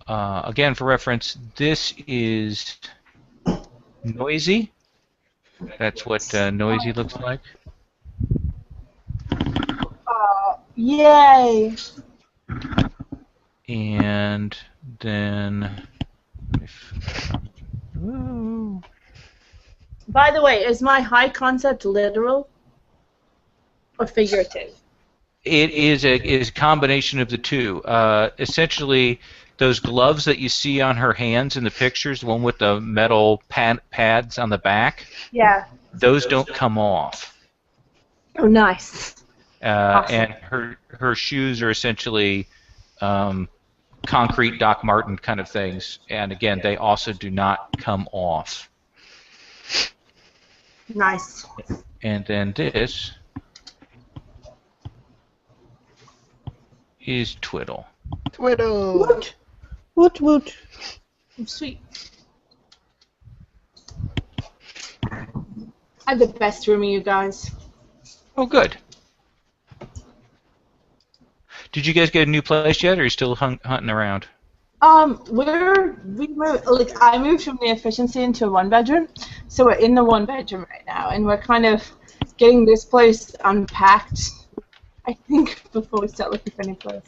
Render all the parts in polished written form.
again, for reference, this is Noisy. That's what Noisy looks like. Yay! And then... By the way, is my high concept literal or figurative? It is a combination of the two. Essentially, those gloves that you see on her hands in the pictures, the one with the metal pads on the back, Yeah. those don't come off. Oh, nice. Awesome. And her shoes are essentially concrete Doc Marten kind of things. And again, they also do not come off. Nice. And then this is Twiddle. Twiddle! Woot! Woot woot. Oh, sweet. I have the best room of you guys. Oh, good. Did you guys get a new place yet, or are you still hunting around? We moved, like, I moved from the efficiency into a one-bedroom, so we're in the one-bedroom right now, and we're kind of getting this place unpacked, I think, before we start looking for a new place.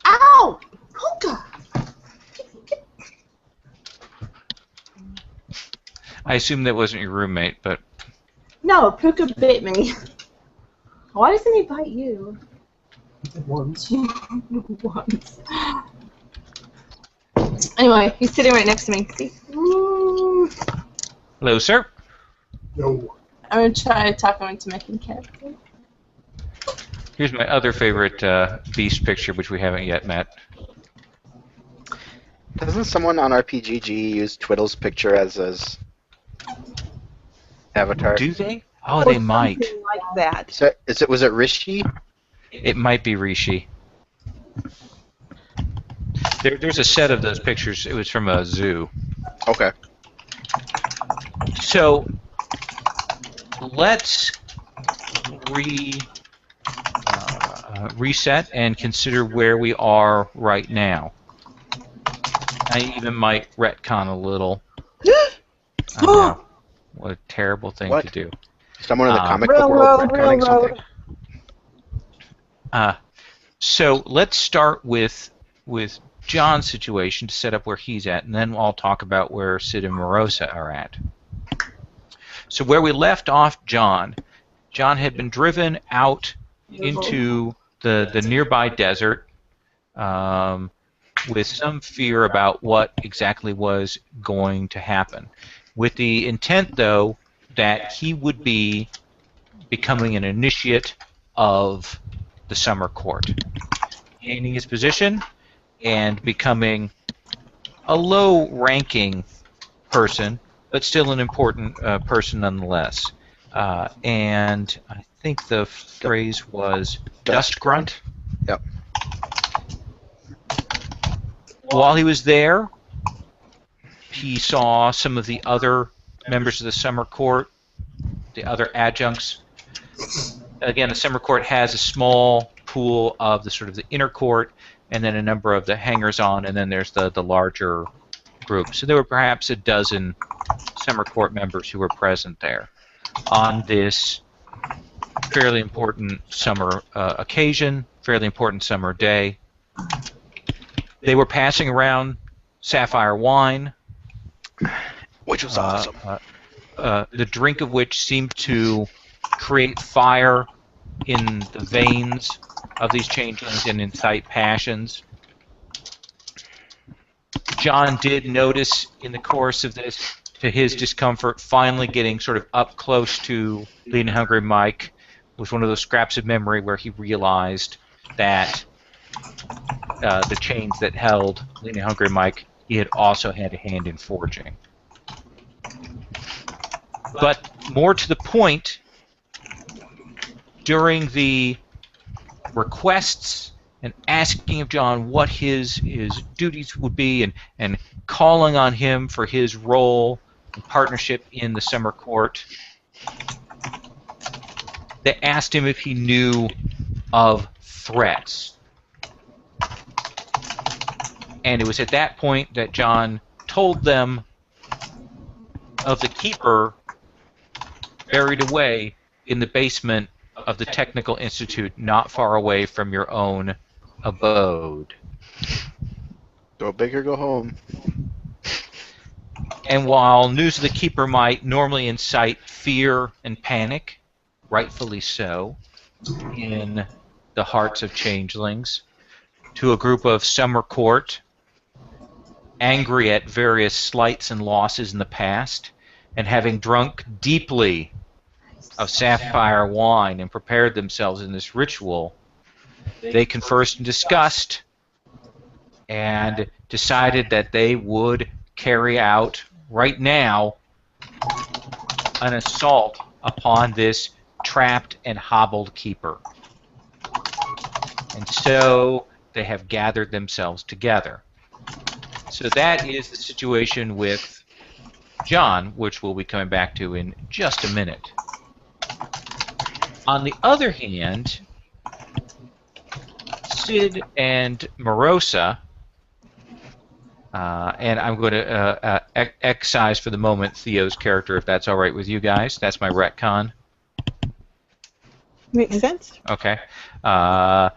Ow! Puka! I assume that wasn't your roommate, but... No, Puka bit me. Why doesn't he bite you? Once. Once. Anyway, he's sitting right next to me. See? Hello, sir. No. I'm going to try to talk him into making character. Here's my other favorite beast picture, which we haven't yet met. Doesn't someone on RPGG use Twiddle's picture as his avatar? Do they? Oh, they might. Like that. Was it Rishi? It might be Rishi. There's a set of those pictures. It was from a zoo. Okay. So let's reset and consider where we are right now. I even might retcon a little. I know. What a terrible thing to do. Someone in the comic book world retconning something? So let's start with John's situation to set up where he's at, and then I'll talk about where Sid and Morosa are at. So where we left off John had been driven out into the nearby desert with some fear about what exactly was going to happen, with the intent, though, that he would be becoming an initiate of the Summer Court, gaining his position and becoming a low-ranking person, but still an important person nonetheless. And I think the phrase was Dust Grunt. Yep. While he was there, he saw some of the other members of the Summer Court, the other adjuncts. Again, the Summer Court has a small pool of the sort of the inner court, and then a number of the hangers-on, and then there's the larger group. So there were perhaps a dozen Summer Court members who were present there on this fairly important summer occasion, fairly important summer day. They were passing around sapphire wine, which was awesome. The drink of which seemed to create fire in the veins of these changelings and incite passions. John did notice in the course of this, to his discomfort, finally getting sort of up close to Lean and Hungry Mike was one of those scraps of memory where he realized that the chains that held Lean and Hungry Mike, he had also had a hand in forging. But more to the point, during the requests and asking of John what his duties would be and calling on him for his role and partnership in the Summer Court, they asked him if he knew of threats. And it was at that point that John told them of the keeper buried away in the basement of the Technical Institute, not far away from your own abode. Go big or go home. And while news of the keeper might normally incite fear and panic, rightfully so, in the hearts of changelings, to a group of Summer Court, angry at various slights and losses in the past, and having drunk deeply of sapphire wine and prepared themselves in this ritual, they conversed and discussed and decided that they would carry out right now an assault upon this trapped and hobbled keeper. And so they have gathered themselves together. So that is the situation with John, which we'll be coming back to in just a minute. On the other hand, Sid and Marosa, and I'm going to excise for the moment Theo's character, if that's all right with you guys. That's my retcon. Makes sense. Okay. Had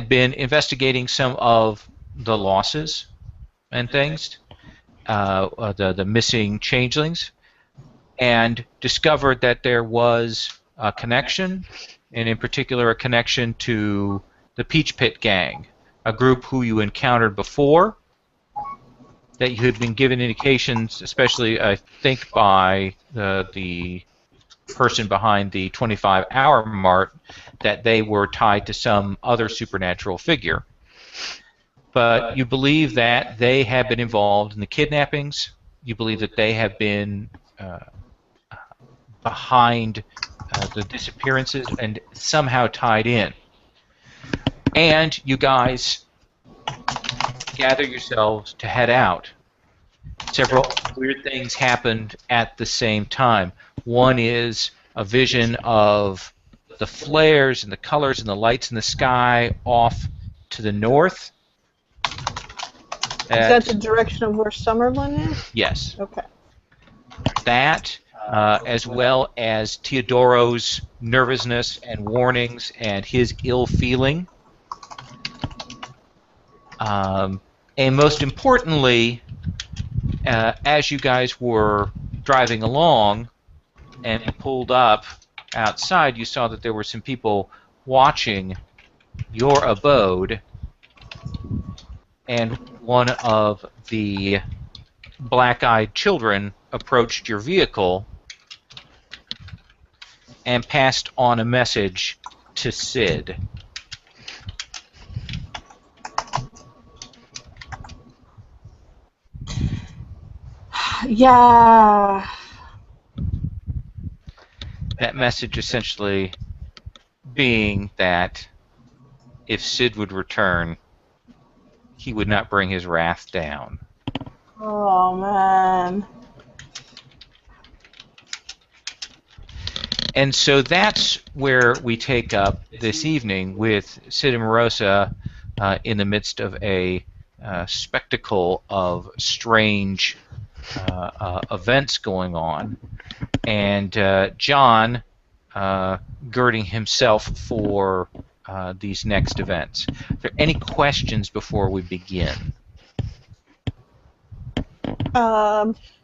been investigating some of the losses and things, the missing changelings, and discovered that there was a connection, and in particular a connection to the Peach Pit Gang, a group who you encountered before, that you had been given indications, especially I think by the person behind the 25-hour mart, that they were tied to some other supernatural figure. But you believe that they have been involved in the kidnappings. You believe that they have been behind the disappearances and somehow tied in. And you guys gather yourselves to head out. Several weird things happened at the same time. One is a vision of the flares and the colors and the lights in the sky off to the north. Is that the direction of where Summerlin is? Yes. Okay. That, as well as Teodoro's nervousness and warnings and his ill feeling. And most importantly, as you guys were driving along and pulled up outside, you saw that there were some people watching your abode, and one of the black-eyed children approached your vehicle and passed on a message to Sid. Yeah. That message essentially being that if Sid would return, he would not bring his wrath down. Oh, man. And so that's where we take up this evening with Sid and Marosa in the midst of a spectacle of strange events going on, and John girding himself for these next events. Are there any questions before we begin?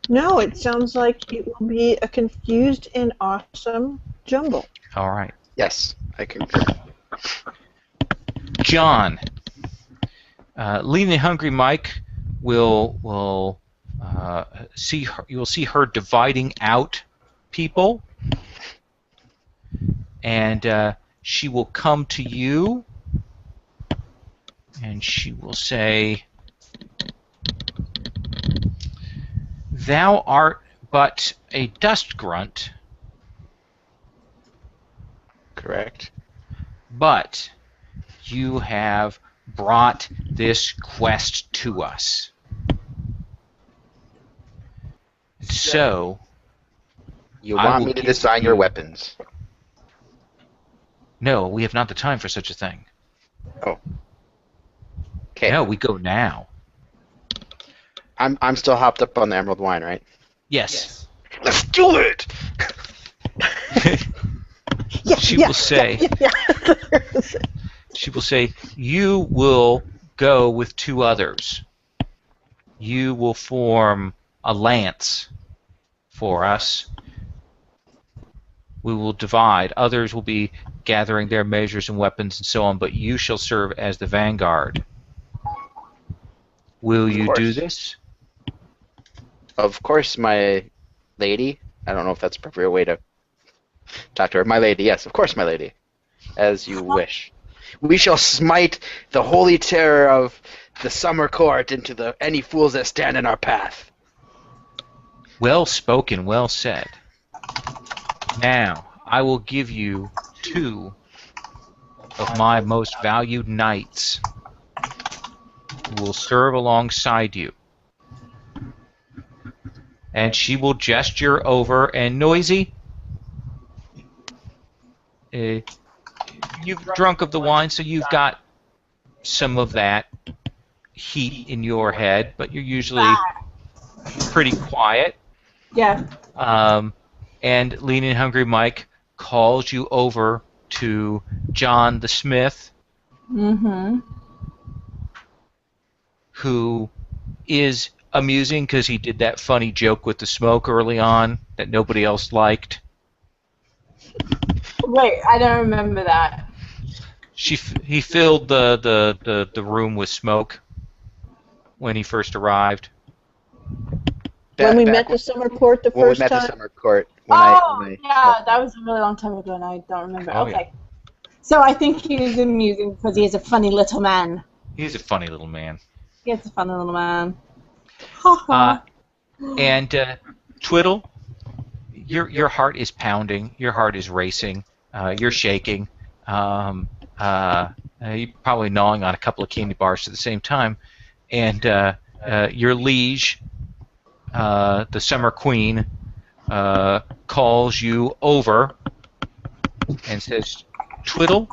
No, it sounds like it will be a confused and awesome jumble. All right. Yes, I concur. John, Lean and Hungry Mike will see her. You will see her dividing out people, and she will come to you, and she will say, "Thou art but a dust grunt, Correct. but you have brought this quest to us. So, You I want will me to give design your you- weapons? no, we have not the time for such a thing. Oh. Okay. No, we go now. I'm still hopped up on the emerald wine, right? Yes. Let's do it. Yeah, She yeah, will say. Yeah. She will say, you will go with two others. You will form a lance for us. We will divide. Others will be gathering their measures and weapons and so on, but you shall serve as the vanguard. Will you do this? Of course, my lady. I don't know if that's the appropriate way to talk to her. My lady, yes, of course, my lady. As you wish. We shall smite the holy terror of the summer court into any fools that stand in our path. Well spoken, well said. Now, I will give you two of my most valued knights who will serve alongside you. And she will gesture over, and Noisy, you've drunk of the wine, so you've got some of that heat in your head, but you're usually pretty quiet. Yeah. And Lean and Hungry Mike calls you over to John the Smith, who is amusing because he did that funny joke with the smoke early on that nobody else liked. Wait, I don't remember that. He filled the room with smoke when he first arrived. When we met the summer court the When we first met the time. summer court. Yeah, that was a really long time ago, and I don't remember. Oh, okay. So I think he's amusing because he is a funny little man. He's a funny little man. He is a funny little man. Ha ha. And Twiddle, your heart is pounding. Your heart is racing. You're shaking. You're probably gnawing on a couple of candy bars at the same time. And your liege, the Summer Queen, calls you over and says, Twiddle,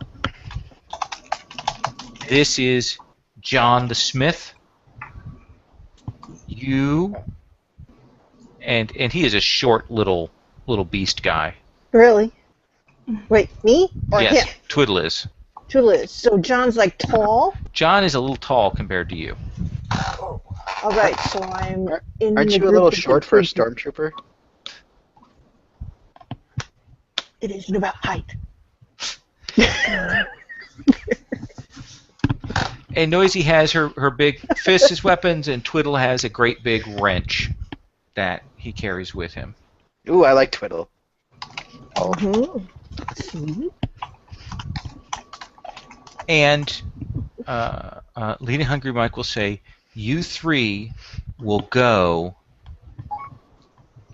this is John the Smith. You and he is a short little beast guy. Really? Wait, me or Yes, him? Twiddle is. Twiddle is. So John's like tall. John is a little tall compared to you. All right, so I'm in Aren't the you a group little of short for a people. stormtrooper? It isn't about height. And Noisy has her big fists as weapons, and Twiddle has a great big wrench that he carries with him. Ooh, I like Twiddle. And Lean and Hungry Mike will say, you three will go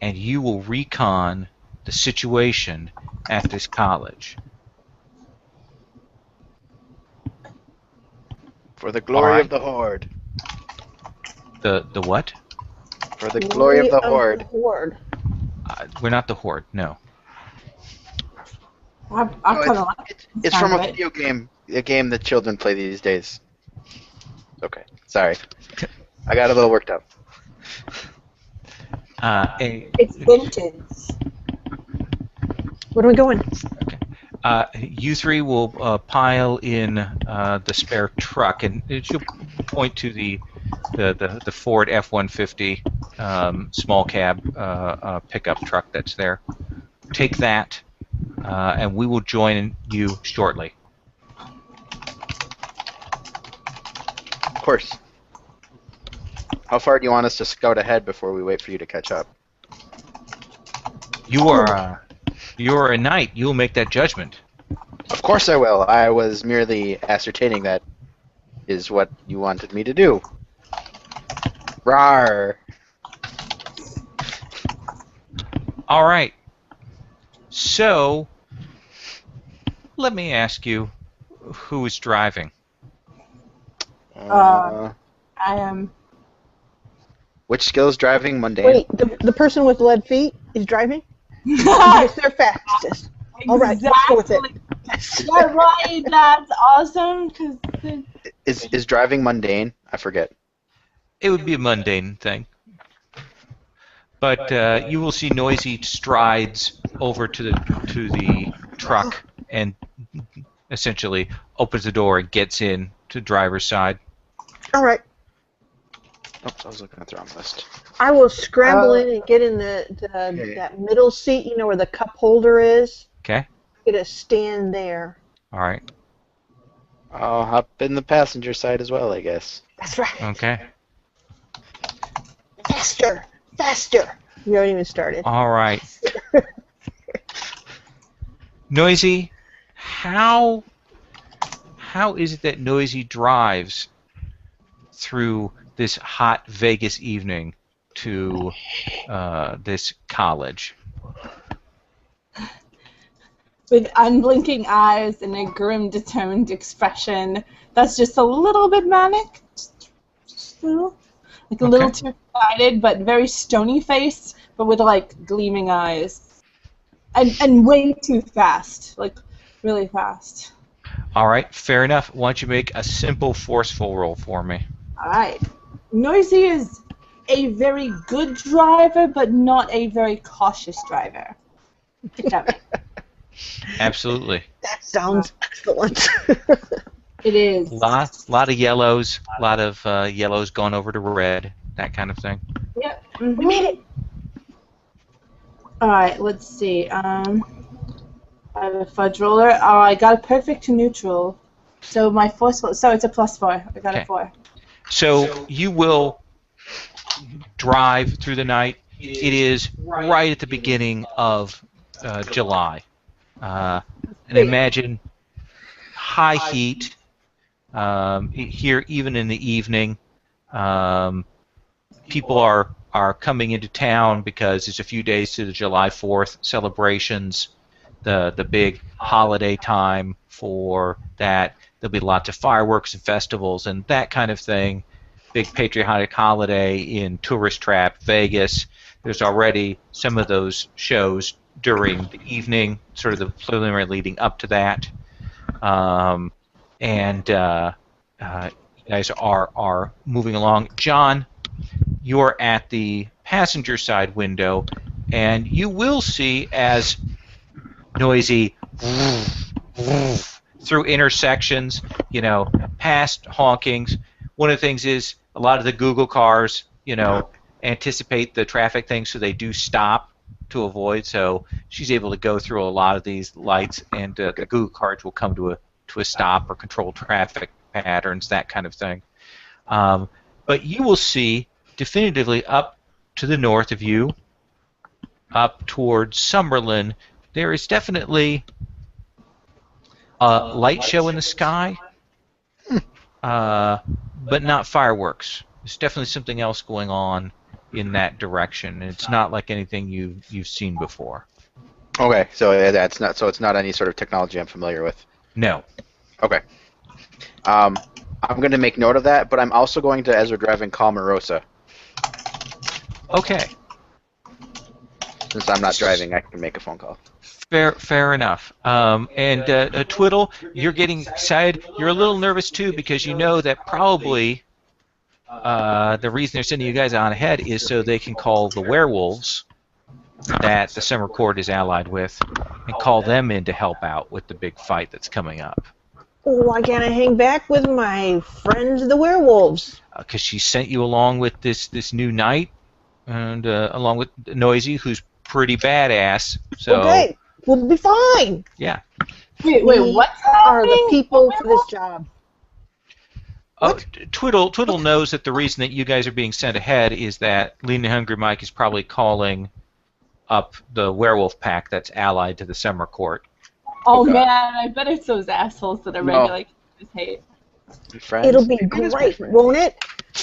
and you will recon the situation at this college. For the glory Alright. of the Horde. The what? For the glory of the Horde. Horde. We're not the Horde, no. I kind of like it. It's from a video game, a game that children play these days. Okay, sorry. I got a little worked up. It's vintage. Where are we going? You three will pile in the spare truck, and she'll point to the Ford F-150 small cab pickup truck that's there. Take that, and we will join you shortly. Of course. How far do you want us to scout ahead before we wait for you to catch up? You're a knight. You'll make that judgment. Of course I will. I was merely ascertaining that is what you wanted me to do. Rawr. All right. So, let me ask you, who is driving? I am. Which skill is driving? Mundane? Wait, the person with lead feet is driving? Yes, they're fastest. All right, let's go with it. Yeah, right. That's awesome. Cause Is driving mundane? I forget. It would be a mundane thing. But you will see Noisy strides over to the truck and essentially opens the door and gets in to driver's side. All right. Oops, I was looking at the wrong list. I will scramble in and get in Okay. that middle seat, where the cup holder is. Okay. Get a stand there. All right. I'll hop in the passenger side as well, I guess. That's right. Okay. Faster. Faster. You haven't even started. All right. Noisy, how is it that Noisy drives through this hot Vegas evening to this college? With unblinking eyes and a grim, determined expression that's just a little bit manic. Just a little. Like a little too excited, but very stony-faced, but with, like, gleaming eyes. And way too fast. Like, really fast. All right, fair enough. Why don't you make a simple forceful roll for me? Alright. Noisy is a very good driver, but not a very cautious driver. If that makes sense. Absolutely. That sounds excellent. It is. Lot of yellows, yellows going over to red, that kind of thing. Yep. We made it. Alright, let's see. I have a fudge roller. Oh, I got a perfect to neutral. So my forceful. So it's a +4. I got Okay. a 4. So you will drive through the night. It is right at the beginning of July. And imagine high heat here, even in the evening. People are coming into town because it's a few days to the July 4th celebrations, the big holiday time for that. There'll be lots of fireworks and festivals and that kind of thing. Big patriotic holiday in tourist trap Vegas. There's already some of those shows during the evening, sort of the preliminary leading up to that. You guys are moving along. John, you're at the passenger side window, and you will see as Noisy through intersections, past honkings. One of the things is a lot of the Google cars, anticipate the traffic thing, so they do stop to avoid. So she's able to go through a lot of these lights, and the Google cars will come to a stop or control traffic patterns, that kind of thing. But you will see definitively up to the north of you, up towards Summerlin, there is definitely a light show in the sky, but not fireworks. There's definitely something else going on in that direction. It's not like anything you've seen before. Okay, so it's not any sort of technology I'm familiar with. No. Okay. I'm going to make note of that, but I'm also going to, as we're driving, call Marosa. Okay. Since I'm not driving, I can make a phone call. Fair enough. Twiddle, you're getting excited. You're a little nervous too, because you know that probably the reason they're sending you guys on ahead is so they can call the werewolves that the Summer Court is allied with and call them in to help out with the big fight that's coming up. Why can't I hang back with my friends, the werewolves? Because she sent you along with this new knight, and along with Noisy, who's pretty badass. So Okay, we'll be fine. yeah. Wait, what's Are the happening? people for this job? Twiddle knows that the reason that you guys are being sent ahead is that Lean and Hungry Mike is probably calling up the werewolf pack that's allied to the Summer Court. Oh Okay. man, I bet it's those assholes that are ready No. to like just hate. Friends? It'll be Maybe it's my great, friend. won't it?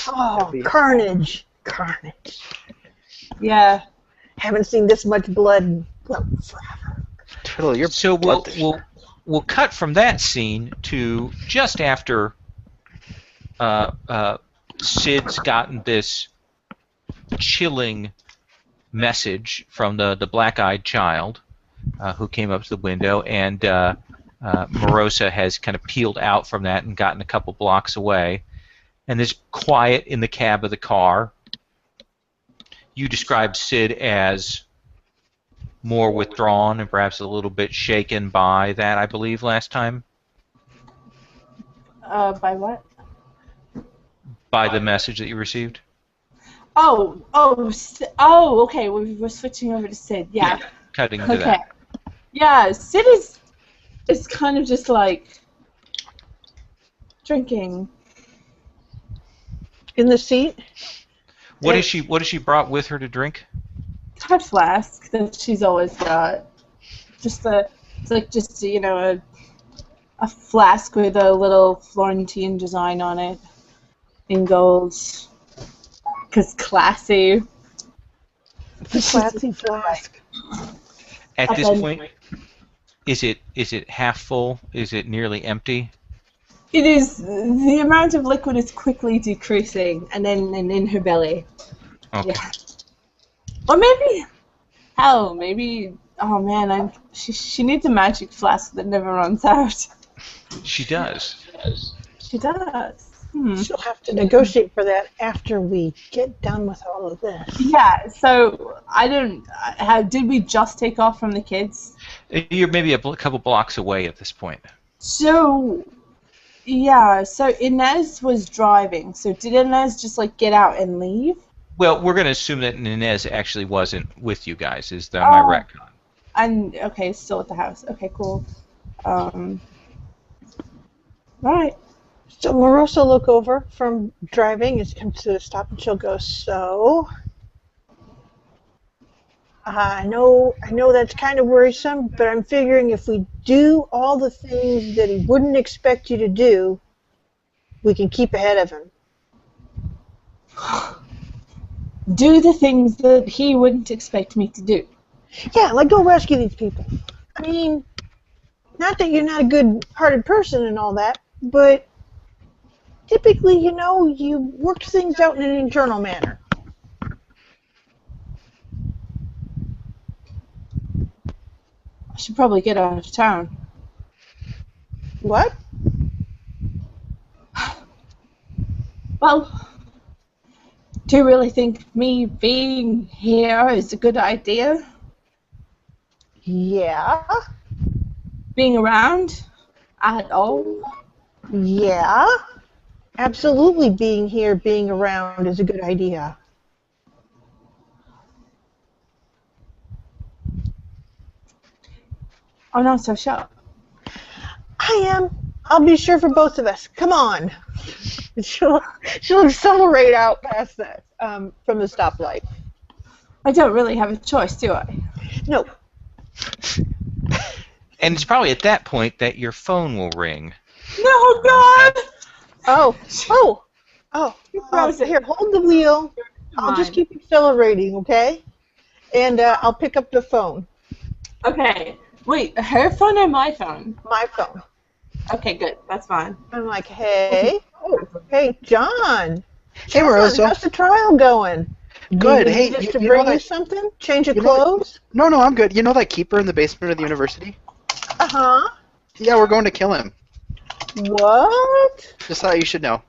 Oh, It'll be- carnage. Carnage. Yeah. Haven't seen this much blood in, well, forever. Twiddle, you're So bloodthirsty. we'll cut from that scene to just after Sid's gotten this chilling message from the black-eyed child who came up to the window, and Morosa has kind of peeled out from that and gotten a couple blocks away. And there's quiet in the cab of the car. You described Sid as more withdrawn and perhaps a little bit shaken by that, I believe, last time. By what? By the message that you received. Okay. We're switching over to Sid. Yeah. Cutting to Okay. that. Yeah, Sid is kind of just like drinking. In the seat? What is she brought with her to drink? Her flask that she's always got. A flask with a little Florentine design on it in gold. 'Cause classy. The classy flask. At this point, is it half full? Is it nearly empty? It is. The amount of liquid is quickly decreasing, and then in her belly. Okay. Yeah. Or maybe. Hell, maybe. Oh man, she needs a magic flask that never runs out. She does. She does. She'll have to negotiate for that after we get done with all of this. Yeah. So I don't. Did we just take off from the kids? You're maybe a couple blocks away at this point. So. Yeah. So Inez was driving. So did Inez just like get out and leave? Well, we're going to assume that Inez actually wasn't with you guys. Is my retcon? And okay, still at the house. Okay, cool. Right. So Morosa will look over from driving and come to a stop, and she'll go, so I know that's kind of worrisome, but I'm figuring if we do all the things that he wouldn't expect you to do, we can keep ahead of him. Do the things that he wouldn't expect me to do. Yeah, like go rescue these people. I mean, not that you're not a good-hearted person and all that, but typically, you work things out in an internal manner. I should probably get out of town. What? Well, do you really think me being here is a good idea? Yeah. Being around at all? Yeah. Absolutely being around is a good idea. I'm not so sure. I am. I'll be sure for both of us. Come on. She'll accelerate out past that from the stoplight. I don't really have a choice, do I? No. And it's probably at that point that your phone will ring. No, God! Oh. frozen. Here, hold the wheel. I'll just keep accelerating, okay? And I'll pick up the phone. Okay. Wait, her phone or my phone? My phone. Okay, good. That's fine. I'm like, hey. Oh, hey, John. Hey, John, Marosa. how's the trial going? Good. Do you Hey, need us you to know bring you that- something? Change of you know that- clothes? No, I'm good. You know that keeper in the basement of the university? Uh-huh. Yeah, we're going to kill him. What? Just thought you should know.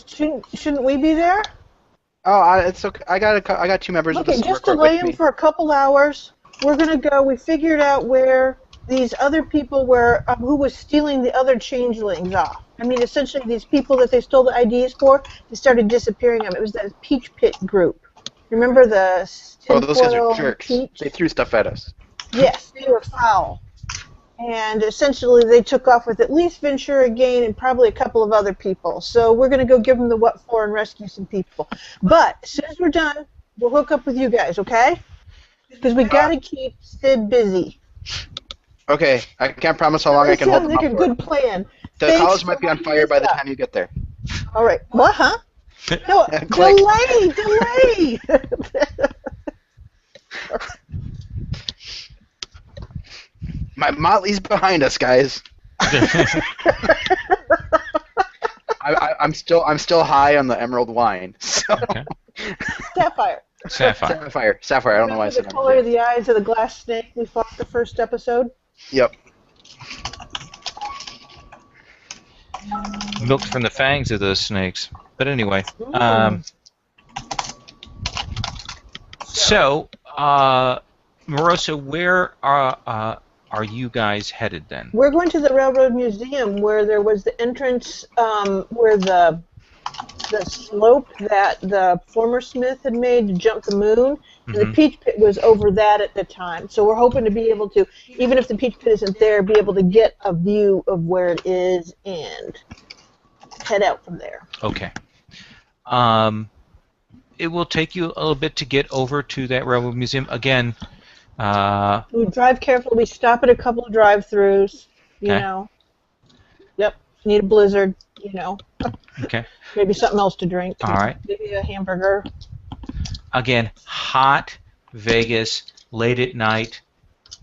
Shouldn't we be there? Oh, it's okay. I got two members of the Okay, summer just court delay with him me. for a couple hours. We're gonna go. We figured out where these other people were, who was stealing the other changelings off. I mean, essentially, these people that they stole the IDs for, they started disappearing them. It was that Peach Pit group. Remember the Oh, those guys tinfoil are jerks. Peach? They threw stuff at us. Yes, they were foul. And essentially, they took off with at least Ventura Gain and probably a couple of other people. So we're going to go give them the what for and rescue some people. But as soon as we're done, we'll hook up with you guys, okay? Because we got to keep Sid busy. Okay, I can't promise how long I That can hold sounds them like a up for. good plan. The Thanks college for might be on lining fire by the this up. time you get there. All right. What, huh? No, Click. delay! My Motley's behind us, guys. I'm still high on the emerald wine. So. Okay. Sapphire. Sapphire. Sapphire. Sapphire. I don't know why I Remember said the color of that. the eyes of the glass snake we fought the first episode? Yep. Milked from the fangs of those snakes. But anyway, so Morosa, where are you guys headed then? We're going to the Railroad Museum where there was the entrance where the slope that the former Smith had made to jump the moon, and the Peach Pit was over that at the time. So we're hoping to be able to, even if the Peach Pit isn't there, be able to get a view of where it is and head out from there. Okay. It will take you a little bit to get over to that railroad museum. Again, we drive carefully. We stop at a couple of drive-throughs, you Okay. know. Yep, need a blizzard, you know. Okay. Maybe something else to drink. All right. Maybe a hamburger. Again, hot Vegas, late at night,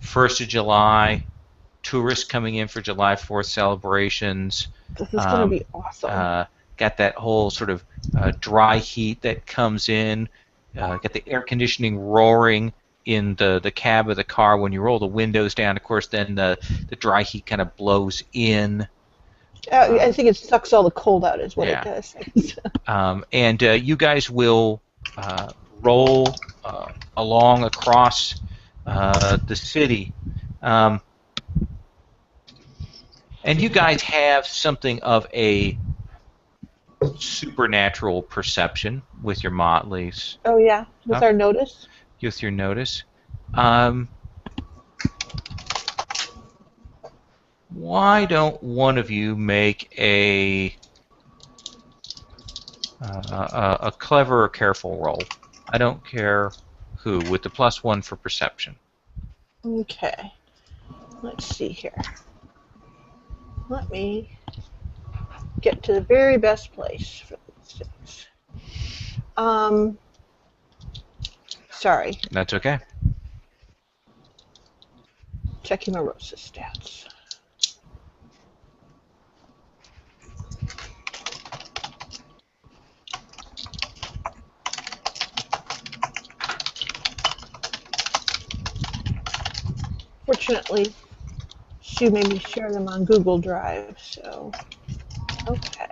1st of July, tourists coming in for July 4th celebrations. This is going to be awesome. Got that whole sort of dry heat that comes in. Got the air conditioning roaring in the cab of the car. When you roll the windows down, of course, then the dry heat kind of blows in. I think it sucks all the cold out is what Yeah. it does. And you guys will roll along across the city. And you guys have something of a supernatural perception with your motleys, Oh, yeah, with our notice. with your notice. Why don't one of you make a clever or careful roll? I don't care who, with the +1 for perception. Okay. Let's see here. Let me get to the very best place for these things. Sorry. That's okay. Checking my Rosa stats. Fortunately, she made me share them on Google Drive, so okay.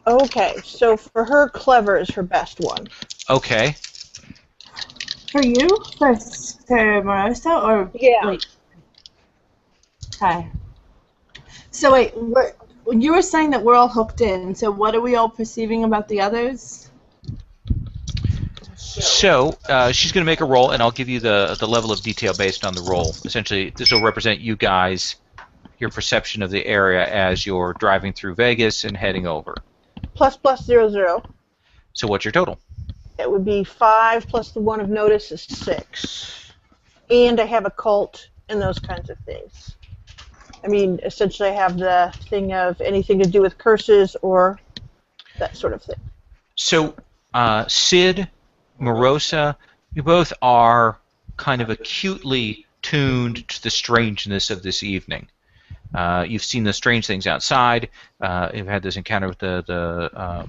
Okay, so for her, clever is her best one. Okay. For you? For Marissa? Or Yeah. wait. Okay. So wait, you were saying that we're all hooked in, so what are we all perceiving about the others? So she's going to make a roll, and I'll give you the level of detail based on the roll. Essentially, this will represent you guys, your perception of the area as you're driving through Vegas and heading over. ++0. So what's your total? It would be 5 plus the 1 of notice is 6. And I have a cult and those kinds of things. I mean, essentially I have the thing of anything to do with curses or that sort of thing. So Sid, Morosa, you both are kind of acutely tuned to the strangeness of this evening. You've seen the strange things outside. You've had this encounter with the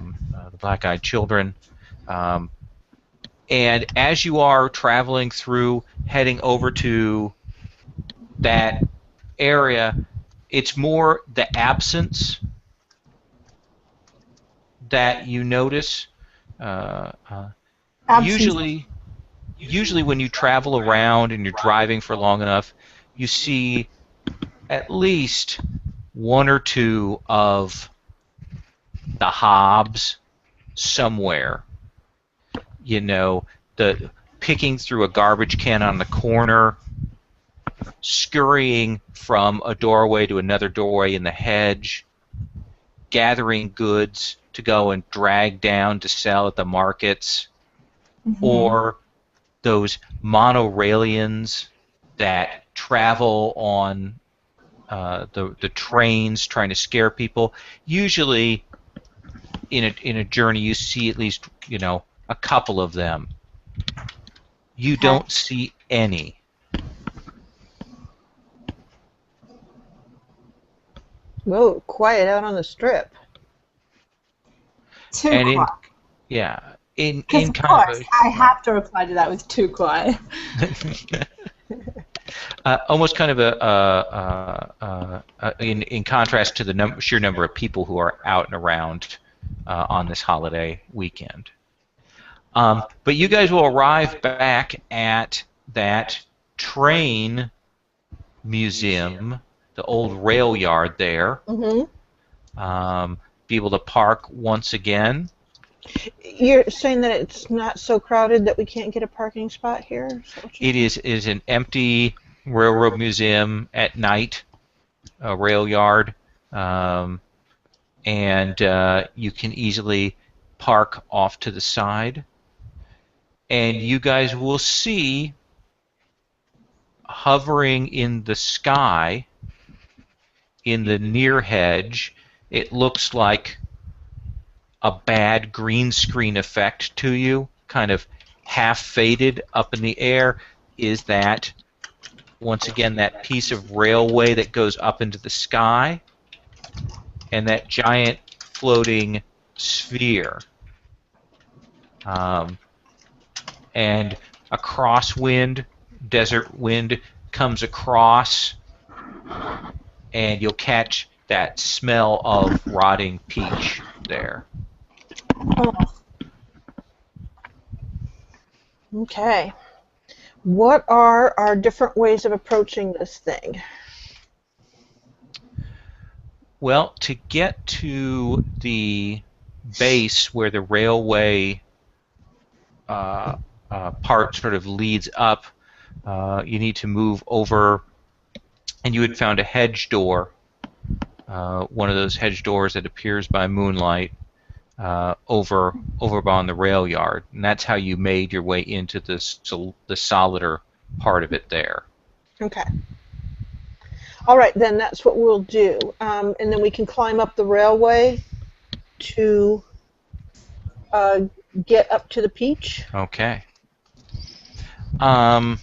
black-eyed children. And as you are traveling through, heading over to that area, it's more the absence that you notice. Absence. Usually when you travel around and you're driving for long enough, you see at least one or two of the Hobbs somewhere. You know, the picking through a garbage can on the corner, scurrying from a doorway to another doorway in the hedge, gathering goods to go and drag down to sell at the markets, or those monorailians that travel on the trains trying to scare people. Usually in a journey you see at least, you know, a couple of them. You don't see any. Whoa, quiet out on the strip. Too And quiet. in Because of kind course, of I have to reply to that with too quiet. almost kind of in contrast to the sheer number of people who are out and around on this holiday weekend. But you guys will arrive back at that train museum, the old rail yard there. Mm-hmm. Be able to park once again. You're saying that it's not so crowded that we can't get a parking spot here? It is an empty railroad museum at night, a rail yard, and you can easily park off to the side. And you guys will see hovering in the sky, in the near hedge, it looks like a bad green screen effect to you, kind of half faded up in the air, is that, once again, that piece of railway that goes up into the sky, and that giant floating sphere. And a crosswind, desert wind, comes across, and you'll catch that smell of rotting peach there. Oh, Okay. What are our different ways of approaching this thing? Well, to get to the base where the railway part sort of leads up, you need to move over, and you had found a hedge door, one of those hedge doors that appears by moonlight, over on the rail yard, and that's how you made your way into the solider part of it there. Okay. All right, then that's what we'll do. And then we can climb up the railway to get up to the peach. Okay. I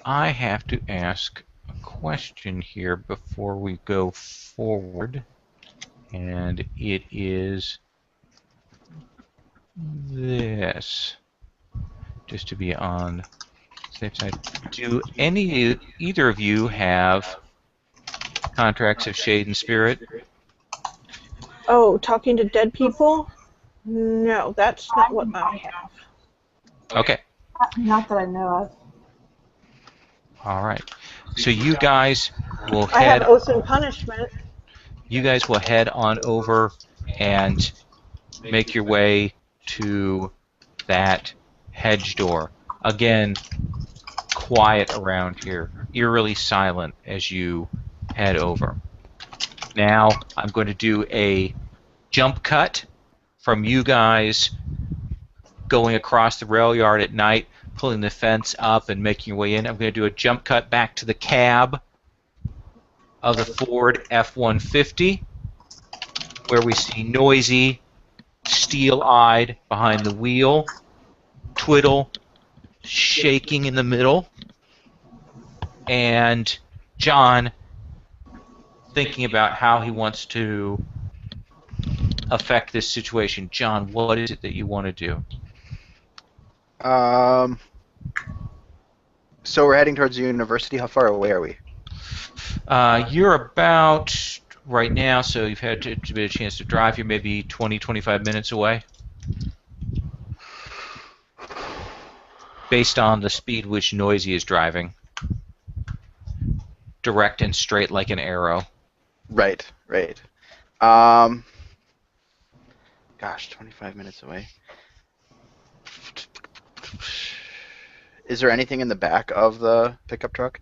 have to ask a question here before we go forward, and it is this, just to be on safe side. Do either of you have contracts of shade and spirit? Oh, talking to dead people? No, that's not what I have. Okay. not that I know of. All right. So you guys will I have head. oath and punishment. You guys will head on over and make your way to that hedge door. Again, quiet around here, eerily silent as you head over. Now I'm going to do a jump cut from you guys going across the rail yard at night, pulling the fence up and making your way in. I'm going to do a jump cut back to the cab of the Ford F-150, where we see Noisy, steel-eyed behind the wheel, Twiddle shaking in the middle, and John thinking about how he wants to affect this situation. John, what is it that you want to do? So we're heading towards the university. How far away are we? You're about, right now, so you've had a bit of a chance to drive, you're maybe 20, 25 minutes away, based on the speed which Noisy is driving. Direct and straight like an arrow. Right. Gosh, 25 minutes away. Is there anything in the back of the pickup truck?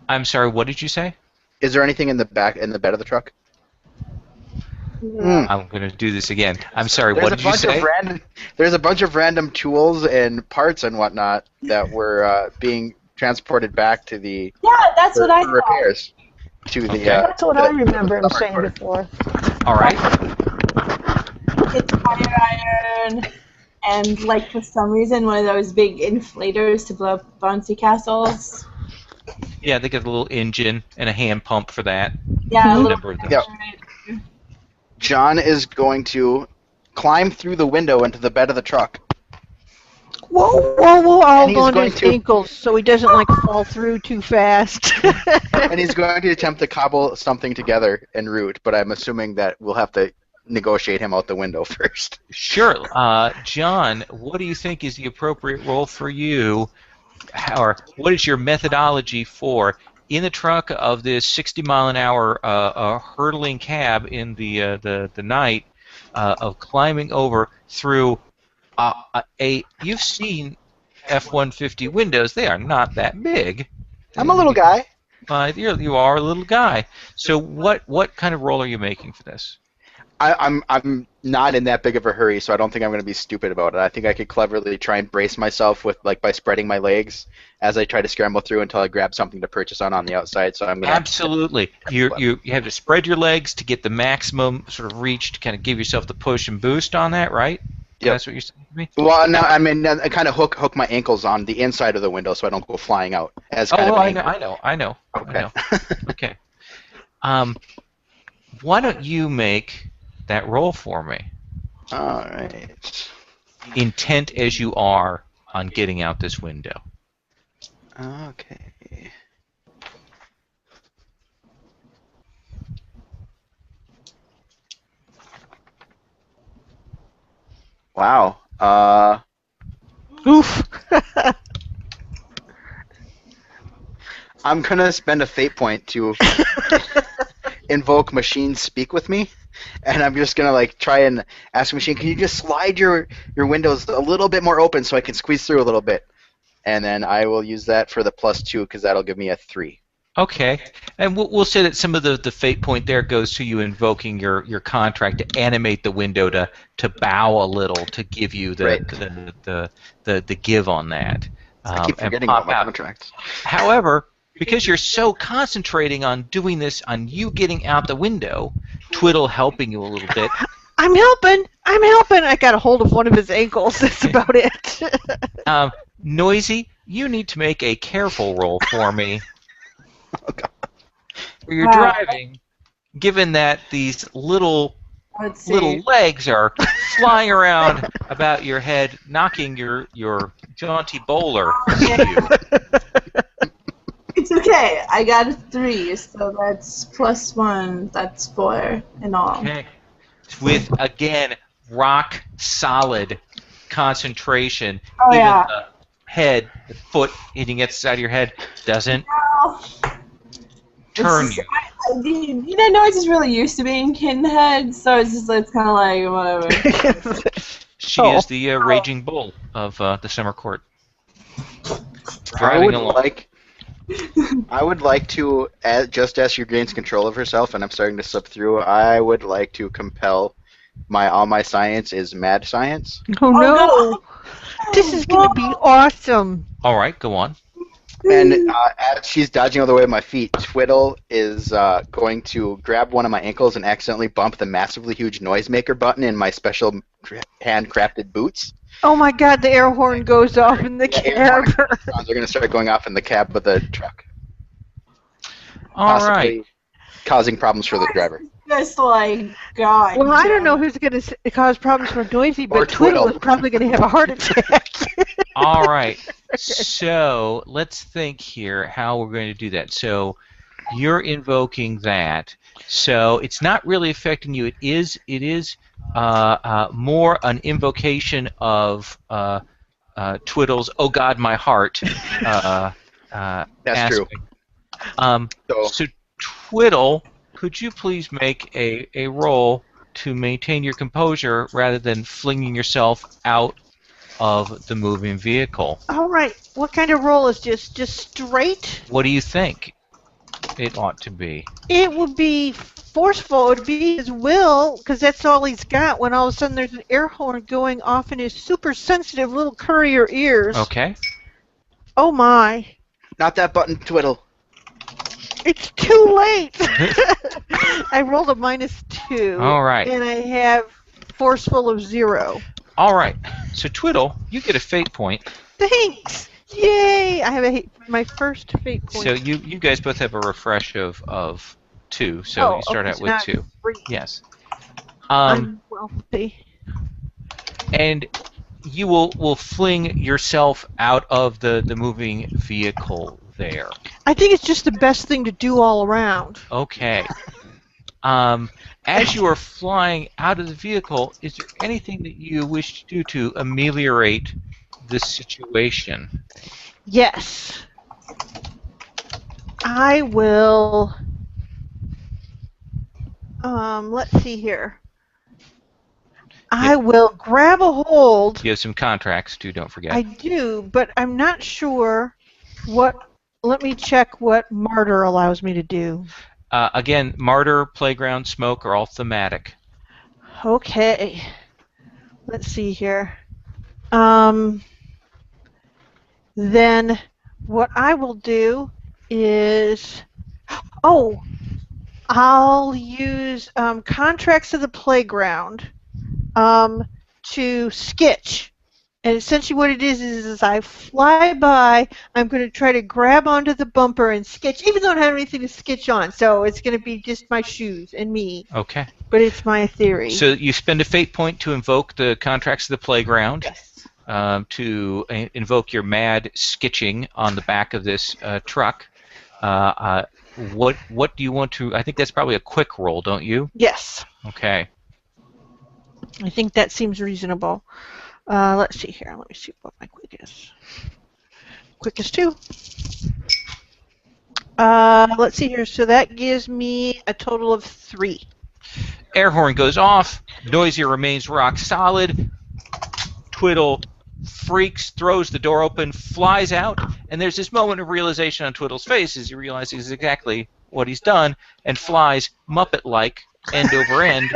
I'm sorry, what did you say? Is there anything in the bed of the truck? I'm going to do this again. I'm sorry, what did you say? There's a bunch of random tools and parts and whatnot that were being transported back to the That's what I thought. repairs. To the, Okay. That's what I remember him saying before. All right. It's fire iron, and like for some reason one of those big inflators to blow up bouncy castles. Yeah, they get a little engine and a hand pump for that. Yeah, a little number of those. Yep. John is going to climb through the window into the bed of the truck. Whoa, whoa, whoa! I'll And he's hold on to going his to- ankles so he doesn't like fall through too fast. And he's going to attempt to cobble something together en route, but I'm assuming that we'll have to negotiate him out the window first. Sure. John, what do you think is the appropriate role for you? Or what is your methodology for in the truck of this 60-mile-an-hour hurtling cab in the night of climbing over through you've seen F-150 windows. They are not that big. I'm a little guy. You are a little guy. So what kind of role are you making for this? I'm not in that big of a hurry, so I don't think I'm going to be stupid about it. I think I could cleverly try and brace myself with by spreading my legs as I try to scramble through until I grab something to purchase on the outside. So I'm going to Absolutely. You have to spread your legs to get the maximum sort of reach to kind of give yourself the push and boost on that, right? Yep. That's what you're saying to me? Well, no, I mean I kind of hook my ankles on the inside of the window so I don't go flying out. As kind of an angle. I know. Okay. Okay. Why don't you make that roll for me? All right. Intent as you are on getting out this window. Okay. Wow. Oof. I'm gonna spend a fate point to invoke Machine Speak with me, and I'm just gonna try and ask Machine, can you just slide your windows a little bit more open so I can squeeze through a little bit, and then I will use that for the +2 because that'll give me a 3. Okay, and we'll say that some of the fate point there goes to you invoking your contract to animate the window to bow a little to give you the give on that. I keep and forgetting pop about my out. contract. However, because you're so concentrating on doing this, on you getting out the window, Twiddle helping you a little bit. I'm helping. I got a hold of one of his ankles. That's about it. Noisy, you need to make a careful roll for me. Oh, God. Where you're Wow. driving, given that these little Let's see. legs are flying around about your head, knocking your jaunty bowler to you. It's okay. I got a 3, so that's +1. That's 4 in all. Okay. With, again, rock solid concentration. Oh, Even yeah. the head, the foot hitting at the side of your head doesn't turn It's you. just- You know, Noise is really used to being Kinhead, so it's kind of like whatever. She Oh. is the raging bull of the summer court. I Driving would along. like to, just as she gains control of herself and I'm starting to slip through, I would like to compel all my science is mad science. Oh no! no. This is gonna be awesome. All right, go on. And as she's dodging out of the way of my feet, Twiddle is going to grab one of my ankles and accidentally bump the massively huge noisemaker button in my special handcrafted boots. Oh my God! The air horn goes off in the cab. Sounds are going to start going off in the cab of the truck, All possibly right. causing problems for the driver. Just like God. Well, I don't know who's gonna cause problems for Noisy, Or but Twiddle Twiddle. is probably gonna have a heart attack. All right. So let's think here how we're going to do that. So you're invoking that. So it's not really affecting you. It is more an invocation of Twiddle's "Oh God, my heart." That's true. aspect. So So Twiddle, could you please make a roll to maintain your composure rather than flinging yourself out of the moving vehicle? All right. What kind of roll is just straight? What do you think it ought to be? It would be forceful. It would be his will, because that's all he's got. When all of a sudden there's an air horn going off in his super sensitive little courier ears. Okay. Oh my! not that button, Twiddle. It's too late. I rolled a -2. All right. And I have forceful of 0. All right. So Twiddle, you get a fate point. Thanks. Yay! I have my first fate point. So you guys both have a refresh of 2, so you start okay, out so with now 2. 3. Yes. I'm wealthy. And you will fling yourself out of the moving vehicle there. I think it's just the best thing to do all around. Okay. As you are flying out of the vehicle, is there anything that you wish to do to ameliorate this situation? Yes. I will. Let's see here. I will grab a hold. You have some contracts too, don't forget. I do, but I'm not sure what. Let me check what Martyr allows me to do. Again, Martyr, Playground, Smoke are all thematic. Okay. Let's see here. Then what I will do is. Oh, I'll use contracts of the playground to sketch. And essentially what it is I fly by, I'm going to try to grab onto the bumper and sketch, even though I don't have anything to sketch on. So it's going to be just my shoes and me. Okay. But it's my theory. So you spend a fate point to invoke the contracts of the playground. Yes. To invoke your mad sketching on the back of this truck. What do you want to? I think that's probably a quick roll, don't you? Yes. Okay. I think that seems reasonable. Let's see here. Let me see what my quick is. Quick is 2. Let's see here. So that gives me a total of 3. Air horn goes off. Noisy remains rock solid. Twiddle freaks, throws the door open, flies out, and there's this moment of realization on Twiddle's face as he realizes exactly what he's done, and flies Muppet-like, end over end,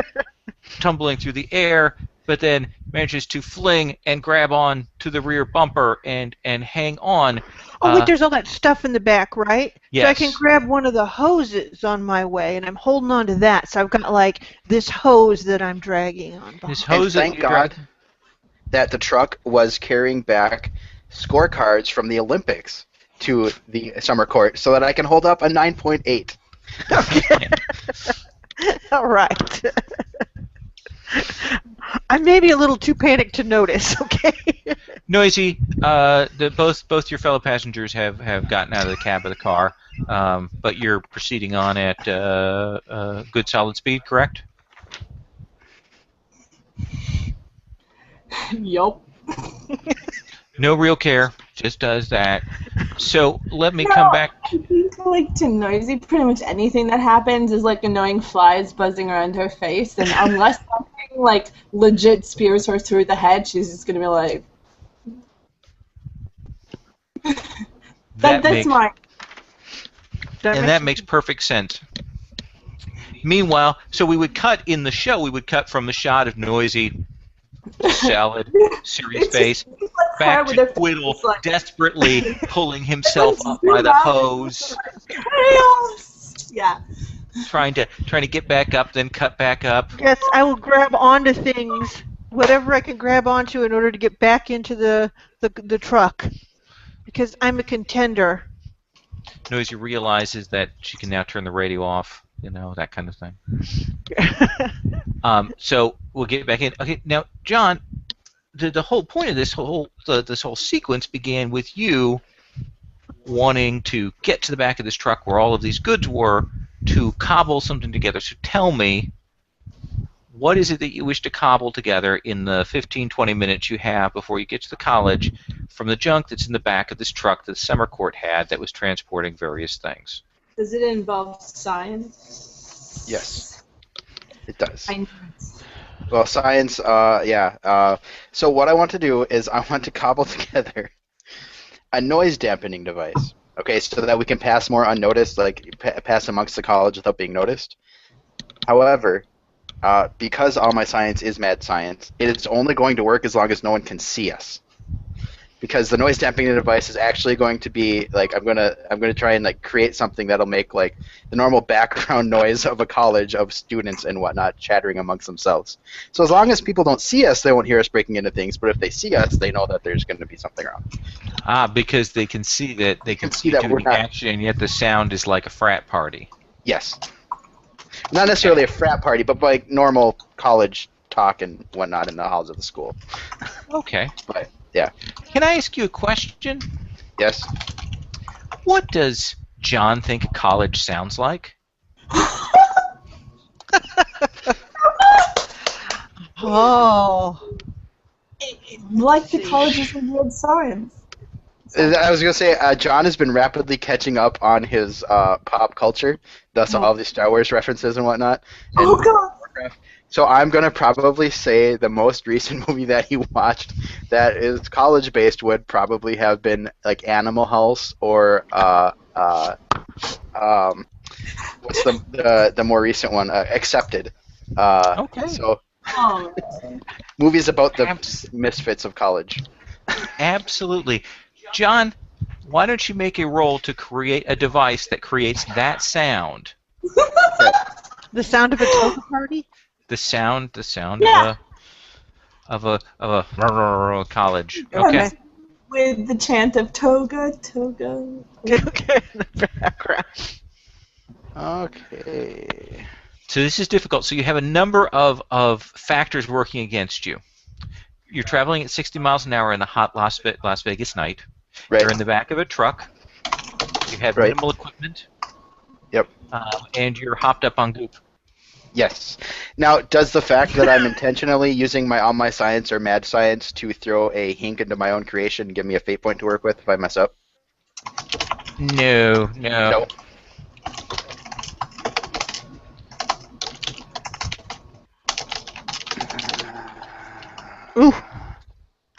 tumbling through the air, but then manages to fling and grab on to the rear bumper and hang on. Oh, wait, there's all that stuff in the back, right? Yes. So I can grab one of the hoses on my way, and I'm holding on to that. So I've got, like, this hose that I'm dragging on behind. This hose And thank God that the truck was carrying back scorecards from the Olympics to the summer court so that I can hold up a 9.8. Okay. All right. I may be a little too panicked to notice, okay? Noisy, both your fellow passengers have gotten out of the cab of the car, but you're proceeding on at good solid speed, correct? Yup. No real care, just does that. So let me come back. I think, like, to Noisy, pretty much anything that happens is like annoying flies buzzing around her face, and unless something, like, legit spears her through the head, she's just gonna be like... That's mine. That makes perfect sense. Meanwhile, so we would cut in the show, we would cut from the shot of Noisy, salad, serious face, back to Twiddle desperately pulling himself up by the hose. Chaos! Yeah. Trying to get back up, then cut back up. Yes, I will grab onto things, whatever I can grab onto in order to get back into the truck, because I'm a contender. Noisy realizes that she can now turn the radio off, that kind of thing. So we'll get back in. Okay, now, John, the whole point of this whole sequence began with you wanting to get to the back of this truck where all of these goods were to cobble something together. So tell me, what is it that you wish to cobble together in the 15-20 minutes you have before you get to the college from the junk that's in the back of this truck that the summer court had that was transporting various things? Does it involve science? Yes, it does. I know. Well, science, yeah. So what I want to do is I want to cobble together a noise dampening device. Okay, so that we can pass more unnoticed, like pass amongst the college without being noticed. However, because all my science is mad science, it is only going to work as long as no one can see us. Because the noise dampening device is actually going to be like I'm gonna try and like create something that'll make like the normal background noise of a college of students and whatnot chattering amongst themselves. So as long as people don't see us, they won't hear us breaking into things. But if they see us, they know that there's going to be something wrong. Because they can see that see that doing we're not- action, and yet the sound is like a frat party. Yes. Not necessarily a frat party, but like normal college talk and whatnot in the halls of the school. Okay. But yeah, Can I ask you a question? yes. What does John think college sounds like? Oh. Like the colleges of weird science. I was gonna say John has been rapidly catching up on his pop culture, thus all the Star Wars references and whatnot. And Oh god! Warcraft. So I'm gonna probably say the most recent movie that he watched that is college based would probably have been like Animal House or what's the more recent one? Accepted. Okay. So Oh, movies about the Abs- misfits of college. Absolutely. John, why don't you make a roll to create a device that creates that sound? The sound of a toga party? The sound Yeah. of a college. Okay. Okay. with the chant of toga, toga. Okay, in the background. Okay. So this is difficult. So you have a number of factors working against you. You're traveling at 60 miles an hour in the hot Las Vegas night. Right. You're in the back of a truck. You have Right. minimal equipment. Yep. And you're hopped up on goop. Yes. Now, does the fact that I'm intentionally using my on my science or mad science to throw a hink into my own creation give me a fate point to work with if I mess up? No. No. Ooh.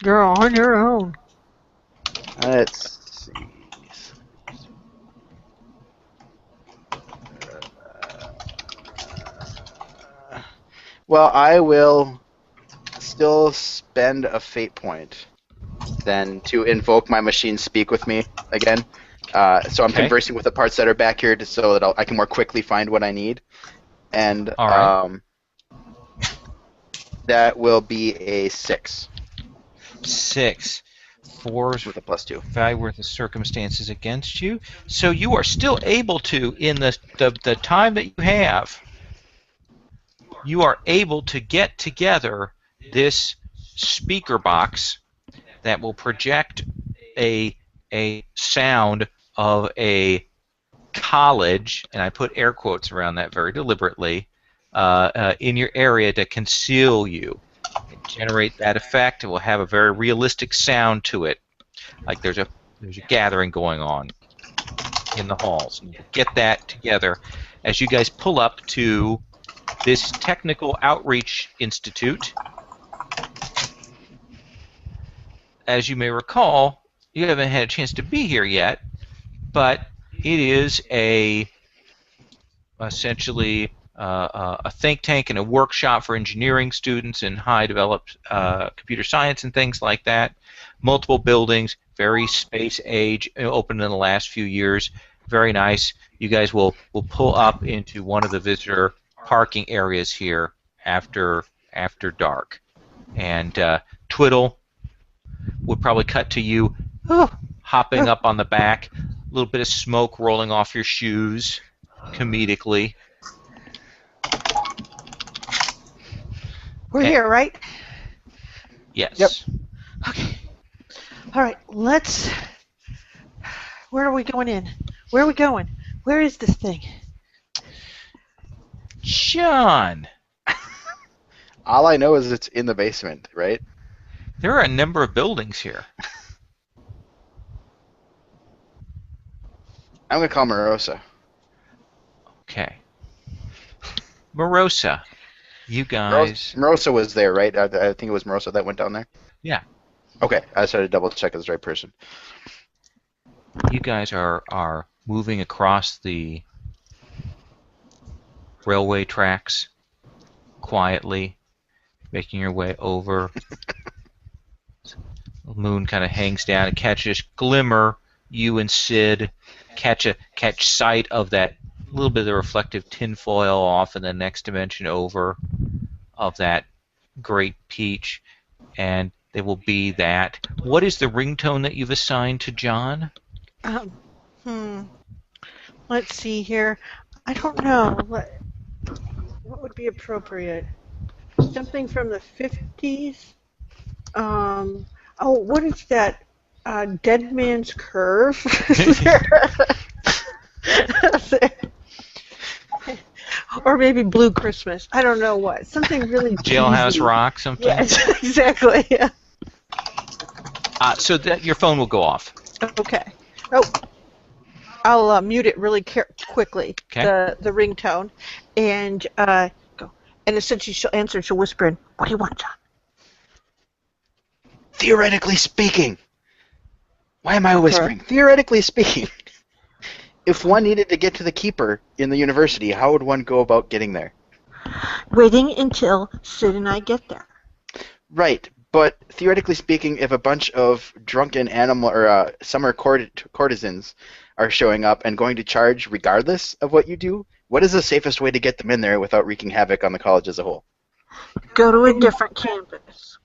You're on your own. Let's see. Well, I will still spend a fate point then to invoke my machine speak with me again. So I'm Okay. conversing with the parts that are back here so that I can more quickly find what I need. And All right. that will be a 6 6. 4's with a +2. value worth of circumstances against you. So you are still able to, in the time that you have, you are able to get together this speaker box that will project a sound of a college, and I put air quotes around that very deliberately, in your area to conceal you. And generate that effect. It will have a very realistic sound to it, like there's a gathering going on in the halls. And get that together as you guys pull up to this Technical Outreach Institute. As you may recall, you haven't had a chance to be here yet, but it is essentially a think tank and a workshop for engineering students and high developed computer science and things like that. Multiple buildings, very space age, opened in the last few years. Very nice. You guys will pull up into one of the visitor parking areas here after dark. And Twiddle would probably cut to you hopping up on the back, a little bit of smoke rolling off your shoes comedically. We're here, right? Yes. Yep. Okay. All right, let's... Where are we going in? Where are we going? Where is this thing? John, All I know is it's in the basement, right? there are a number of buildings here. I'm going to call Morosa. Okay. Morosa, you guys. Morosa was there, right? I think it was Morosa that went down there? Yeah. Okay, I just had to double check it's the right person. You guys are moving across the railway tracks quietly, making your way over. The moon kind of hangs down and catches glimmer. You and Sid catch sight of that little bit of the reflective tinfoil off in the next dimension over of that great peach, and they will be that. What is the ringtone that you've assigned to John? Let's see here. I don't know. be appropriate? Something from the 50s? Oh, what is that? Dead Man's Curve? Or maybe Blue Christmas. I don't know what. Something really Jailhouse cheesy. Rock, something. Yes, exactly. Yeah. So that your phone will go off. Okay. Oh, I'll mute it really quickly. Okay. The ringtone, and go. And essentially, she'll answer. She'll whisper in, "What do you want, John?" Theoretically speaking. Why am I whispering? Theoretically speaking. If one needed to get to the keeper in the university, how would one go about getting there? Waiting until Sid and I get there. Right, but theoretically speaking, if a bunch of drunken animal or summer courtesans are showing up and going to charge regardless of what you do, what is the safest way to get them in there without wreaking havoc on the college as a whole? Go to a different campus.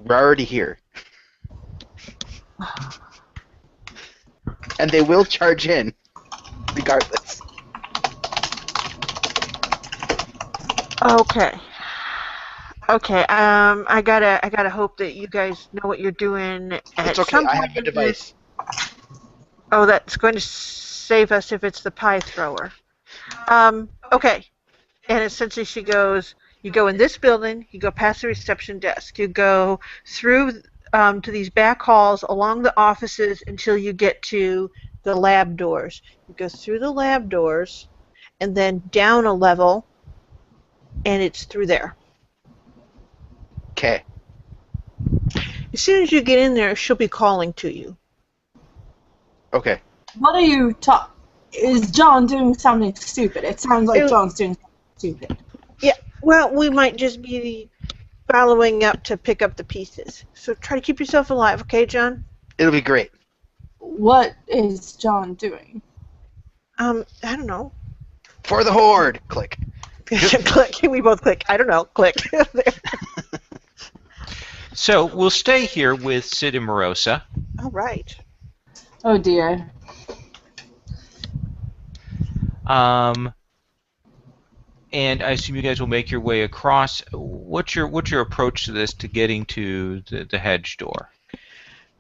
We're already here. And they will charge in, regardless. Okay. Okay. I gotta hope that you guys know what you're doing. It's okay. I have a device. Oh, that's going to save us if it's the pie thrower. Okay. And essentially, she goes. You go in this building. You go past the reception desk. You go through to these back halls, along the offices until you get to the lab doors. You go through the lab doors, and then down a level, and it's through there. Okay. As soon as you get in there, she'll be calling to you. Okay. What are you Is John doing something stupid? It sounds like John's doing something stupid. Yeah, well, we might just be following up to pick up the pieces. So try to keep yourself alive, okay, John? It'll be great. What is John doing? I don't know. For the horde! Click. Click. We both click. I don't know. Click. So we'll stay here with Sid and Morosa. All right. Oh dear. And I assume you guys will make your way across. What's your approach to this, to getting to the hedge door?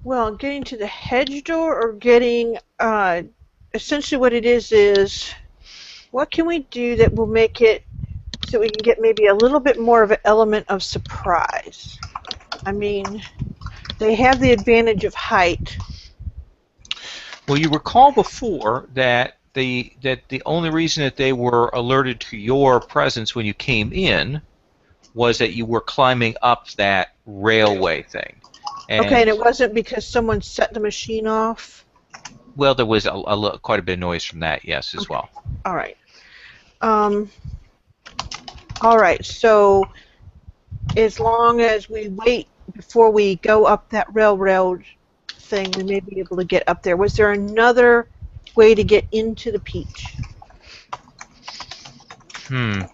Well, getting to the hedge door, or getting essentially what it is what can we do that will make it so we can get maybe a little bit more of an element of surprise? I mean, they have the advantage of height. Well, you recall before that the only reason that they were alerted to your presence when you came in was that you were climbing up that railway thing. Okay, and it wasn't because someone set the machine off? Well, there was quite a bit of noise from that, yes, as well. All right. All right, so as long as we wait before we go up that railroad thing, we may be able to get up there. Was there another way to get into the Peach? You'd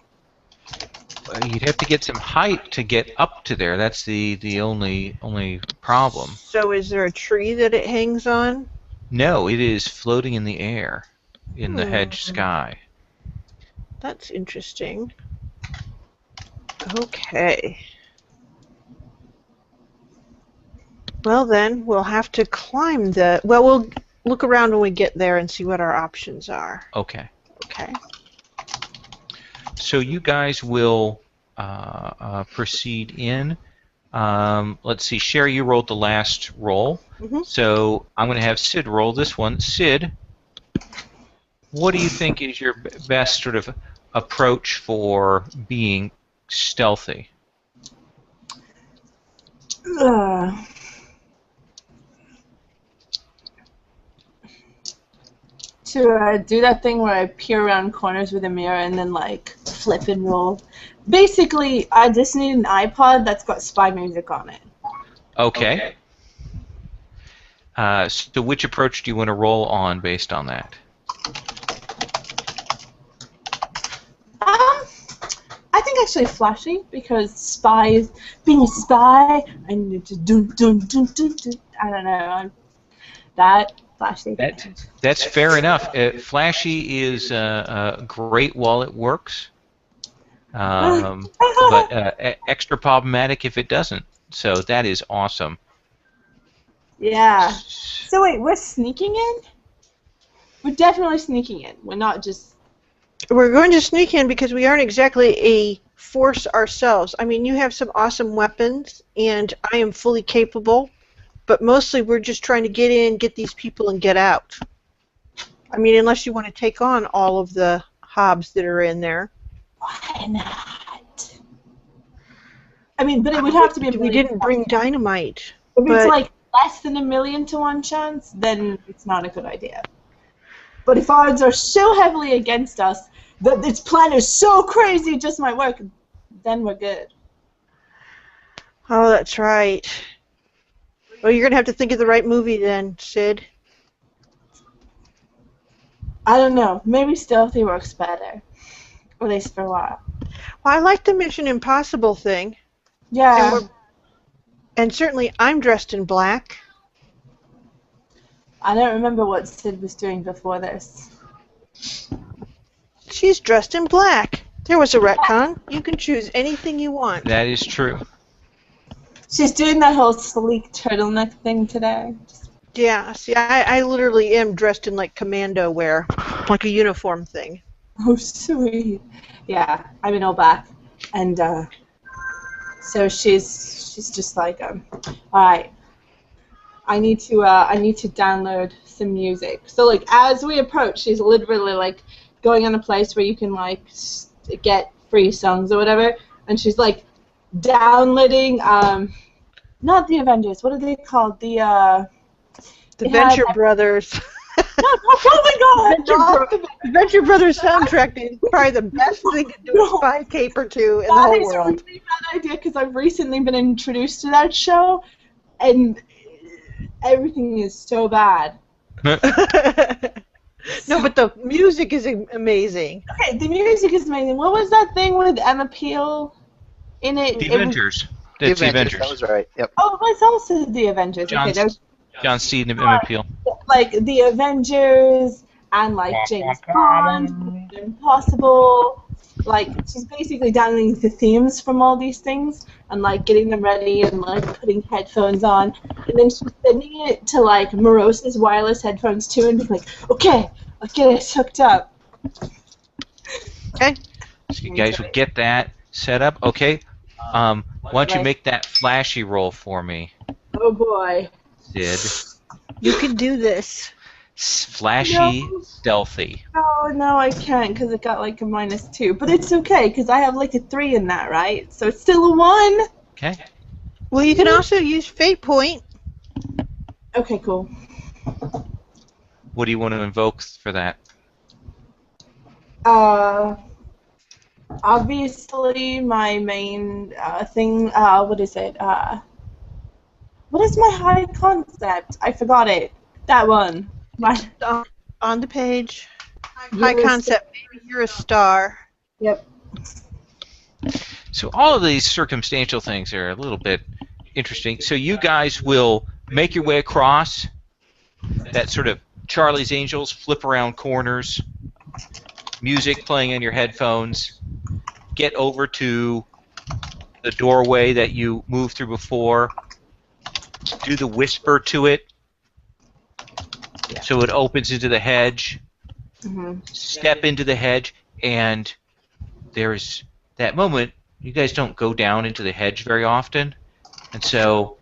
have to get some height to get up to there. That's the only problem. So is there a tree that it hangs on? No, it is floating in the air, in the hedge sky. That's interesting. Okay. Well then, we'll have to climb the... Well, we'll look around when we get there and see what our options are. Okay. Okay. So you guys will proceed in. Let's see, Sherry, you rolled the last roll. Mm-hmm. So I'm going to have Sid roll this one. Sid, what do you think is your best sort of approach for being stealthy? To do that thing where I peer around corners with a mirror and then like flip and roll. Basically, I just need an iPod that's got spy music on it. Okay. So which approach do you want to roll on based on that? I think actually flashy, because being a spy, I need to dun dun dun dun dun. I don't know. That flashy. That's fair enough. Flashy is great while it works. but extra problematic if it doesn't. So that is awesome. Yeah. So wait, we're sneaking in? We're definitely sneaking in. We're not just... We're going to sneak in because we aren't exactly a force ourselves. I mean, you have some awesome weapons, and I am fully capable, but mostly we're just trying to get in, get these people, and get out. I mean, unless you want to take on all of the hobs that are in there. Why not? I mean, but it would have to be... We didn't bring dynamite. If it's but like less than 1,000,000 to 1 chance, then it's not a good idea. But if odds are so heavily against us that this plan is so crazy it just might work, then we're good. Oh, that's right. Well, you're going to have to think of the right movie then, Sid. I don't know. Maybe stealthy works better. At least for a while. Well, I like the Mission Impossible thing. Yeah. And certainly I'm dressed in black. I don't remember what Sid was doing before this. She's dressed in black. There was a retcon. You can choose anything you want. That is true. She's doing that whole sleek turtleneck thing today. Yeah, see, I literally am dressed in like commando wear, like a uniform thing. Oh, sweet. Yeah, I'm in all black. And so she's just like, all right, I need to download some music. So like as we approach, she's literally like going on a place where you can like get free songs or whatever, and she's like downloading not the Avengers. What are they called? The Venture Brothers. Oh my God! Venture Brothers soundtrack is probably the best thing to do a spy caper to in the whole world. That is a really bad idea because I've recently been introduced to that show, and everything is so bad. No, but the music is amazing. Okay, the music is amazing. What was that thing with Emma Peel in it? The Avengers. That's the Avengers. That was right. Yep. Oh, it was also the Avengers. John Cena and Emma Peel. Like the Avengers and like James Bond, Impossible. Like she's basically downloading the themes from all these things and like getting them ready and like putting headphones on, and then she's sending it to like Morose's wireless headphones too, and being like, okay, I'll get it hooked up. Okay. So you guys will get that set up. Okay. Why don't you make that flashy roll for me, Oh boy. Sid? You can do this. Flashy, No. stealthy. Oh no, I can't because it got like a -2, but it's okay because I have like a 3 in that, right? So it's still a 1. Okay. Well, you can also use Fate Point. Okay, cool. What do you want to invoke for that? Obviously my main thing. What is it? What is my high concept? I forgot it. That one. On the page. High concept. Baby, you're a star. Yep. So all of these circumstantial things are a little bit interesting. So you guys will make your way across that sort of Charlie's Angels, flip around corners, music playing in your headphones, get over to the doorway that you moved through before, do the whisper to it so it opens into the hedge, step into the hedge, and there's that moment. You guys don't go down into the hedge very often, and so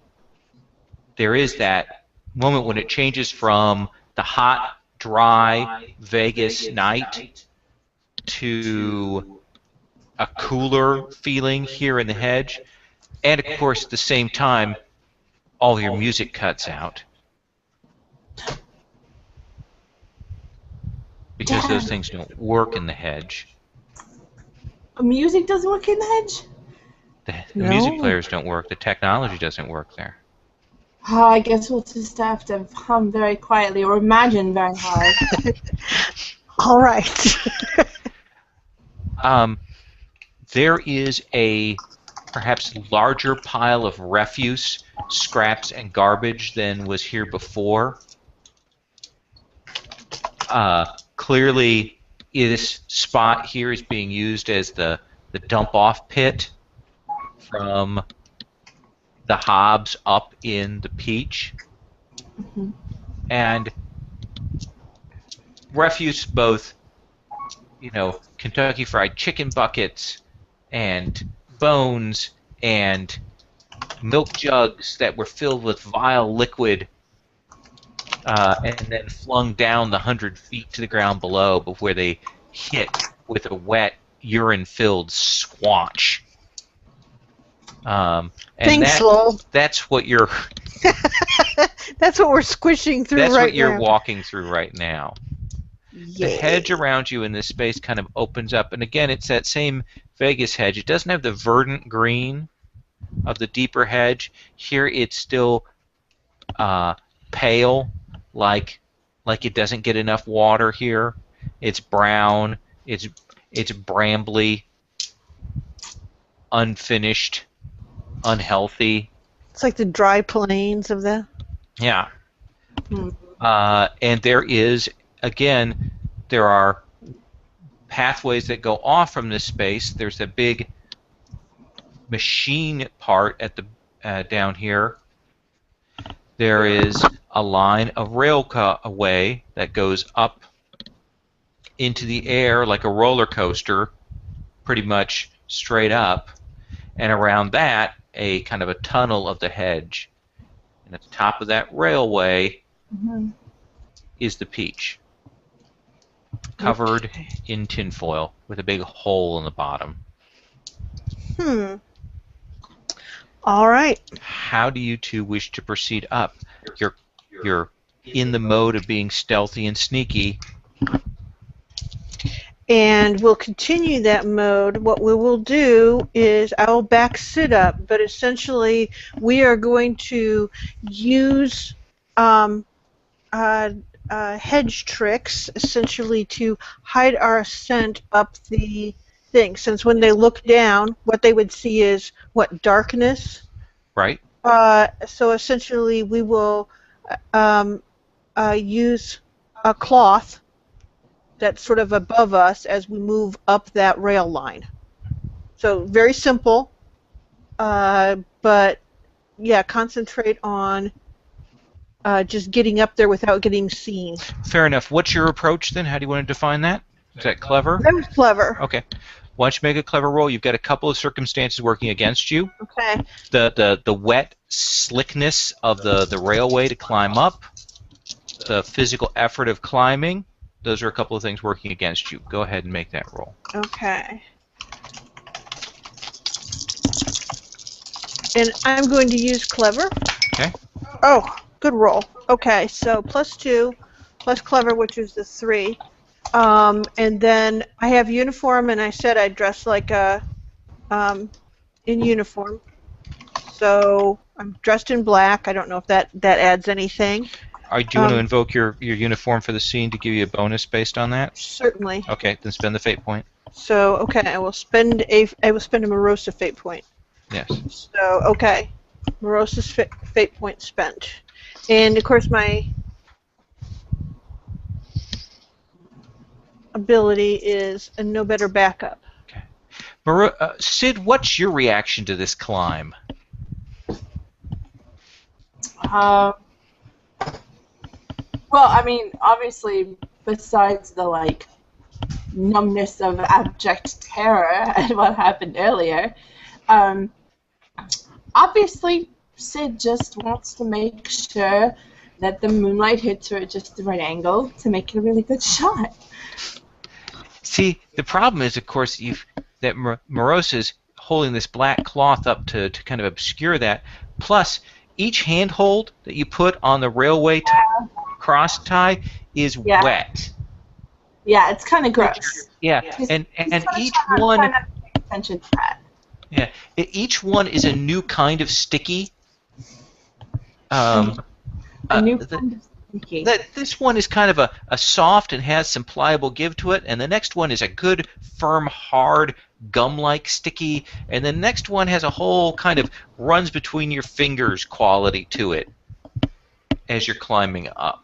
there is that moment when it changes from the hot, dry Vegas night to a cooler feeling here in the hedge, and of course at the same time all your music cuts out because those things don't work in the hedge. Music doesn't work in the hedge? The music players don't work. The technology doesn't work there. Oh, I guess we'll just have to hum very quietly or imagine very hard. All right. There is a perhaps larger pile of refuse, scraps, and garbage than was here before. Clearly, this spot here is being used as the the dump-off pit from the Hobbs up in the Peach. Mhm. And refuse both, Kentucky Fried Chicken buckets and bones and milk jugs that were filled with vile liquid and then flung down the 100 feet to the ground below before they hit with a wet, urine-filled squanch. And Thanks, Lowell. that's what you're That's what we're squishing through that's right what you're now. walking through right now. The Yay. hedge around you in this space kind of opens up, and again, it's that same Vegas hedge. It doesn't have the verdant green of the deeper hedge. Here, it's still pale, like it doesn't get enough water here. It's brown. It's brambly, unfinished, unhealthy. It's like the dry plains of the. Yeah. Hmm. And there are pathways that go off from this space. There's a big machine part at the down here. There is a line of railway that goes up into the air like a roller coaster, pretty much straight up, and around that a kind of a tunnel of the hedge. And at the top of that railway Mhm. is the Peach, covered in tinfoil with a big hole in the bottom. All right. How do you two wish to proceed up? You're in the mode of being stealthy and sneaky. And we'll continue that mode. What we will do is I will back sit up, but essentially we are going to use hedge tricks essentially to hide our scent up the thing. Since when they look down, what they would see is darkness. Right? So essentially we will use a cloth that's sort of above us as we move up that rail line. So very simple, but yeah, concentrate on just getting up there without getting seen. Fair enough. What's your approach then? How do you want to define that? Is that clever? That was clever. Okay. Why don't you make a clever roll? You've got a couple of circumstances working against you. Okay. The wet slickness of the railway to climb up, the physical effort of climbing. Those are a couple of things working against you. Go ahead and make that roll. Okay. And I'm going to use clever. Okay. Oh, good roll. Okay, so +2, plus clever, which is the 3. And then I have uniform, and I said I dress like in uniform. So I'm dressed in black. I don't know if that adds anything. Do you want to invoke your uniform for the scene to give you a bonus based on that? Certainly. Okay, then spend the fate point. So okay, I will spend a Morosa fate point. Yes. So okay, Morosa's fate point spent, and of course my ability is a no better backup. Okay. Sid, what's your reaction to this climb? Well, I mean, obviously, besides the numbness of abject terror at what happened earlier, obviously Sid just wants to make sure that the moonlight hits her at just the right angle to make it a really good shot. See, the problem is, of course, that Morosa's holding this black cloth up to kind of obscure that. Plus, each handhold that you put on the railway cross tie is wet. Yeah, it's kind of gross. Yeah, and each one. Trying not to pay attention to that. Yeah, each one is a new kind of sticky. A new kind of sticky. This one is kind of a soft and has some pliable give to it, and the next one is a good, firm, hard, gum-like sticky, and the next one has a whole kind of runs between your fingers quality to it as you're climbing up.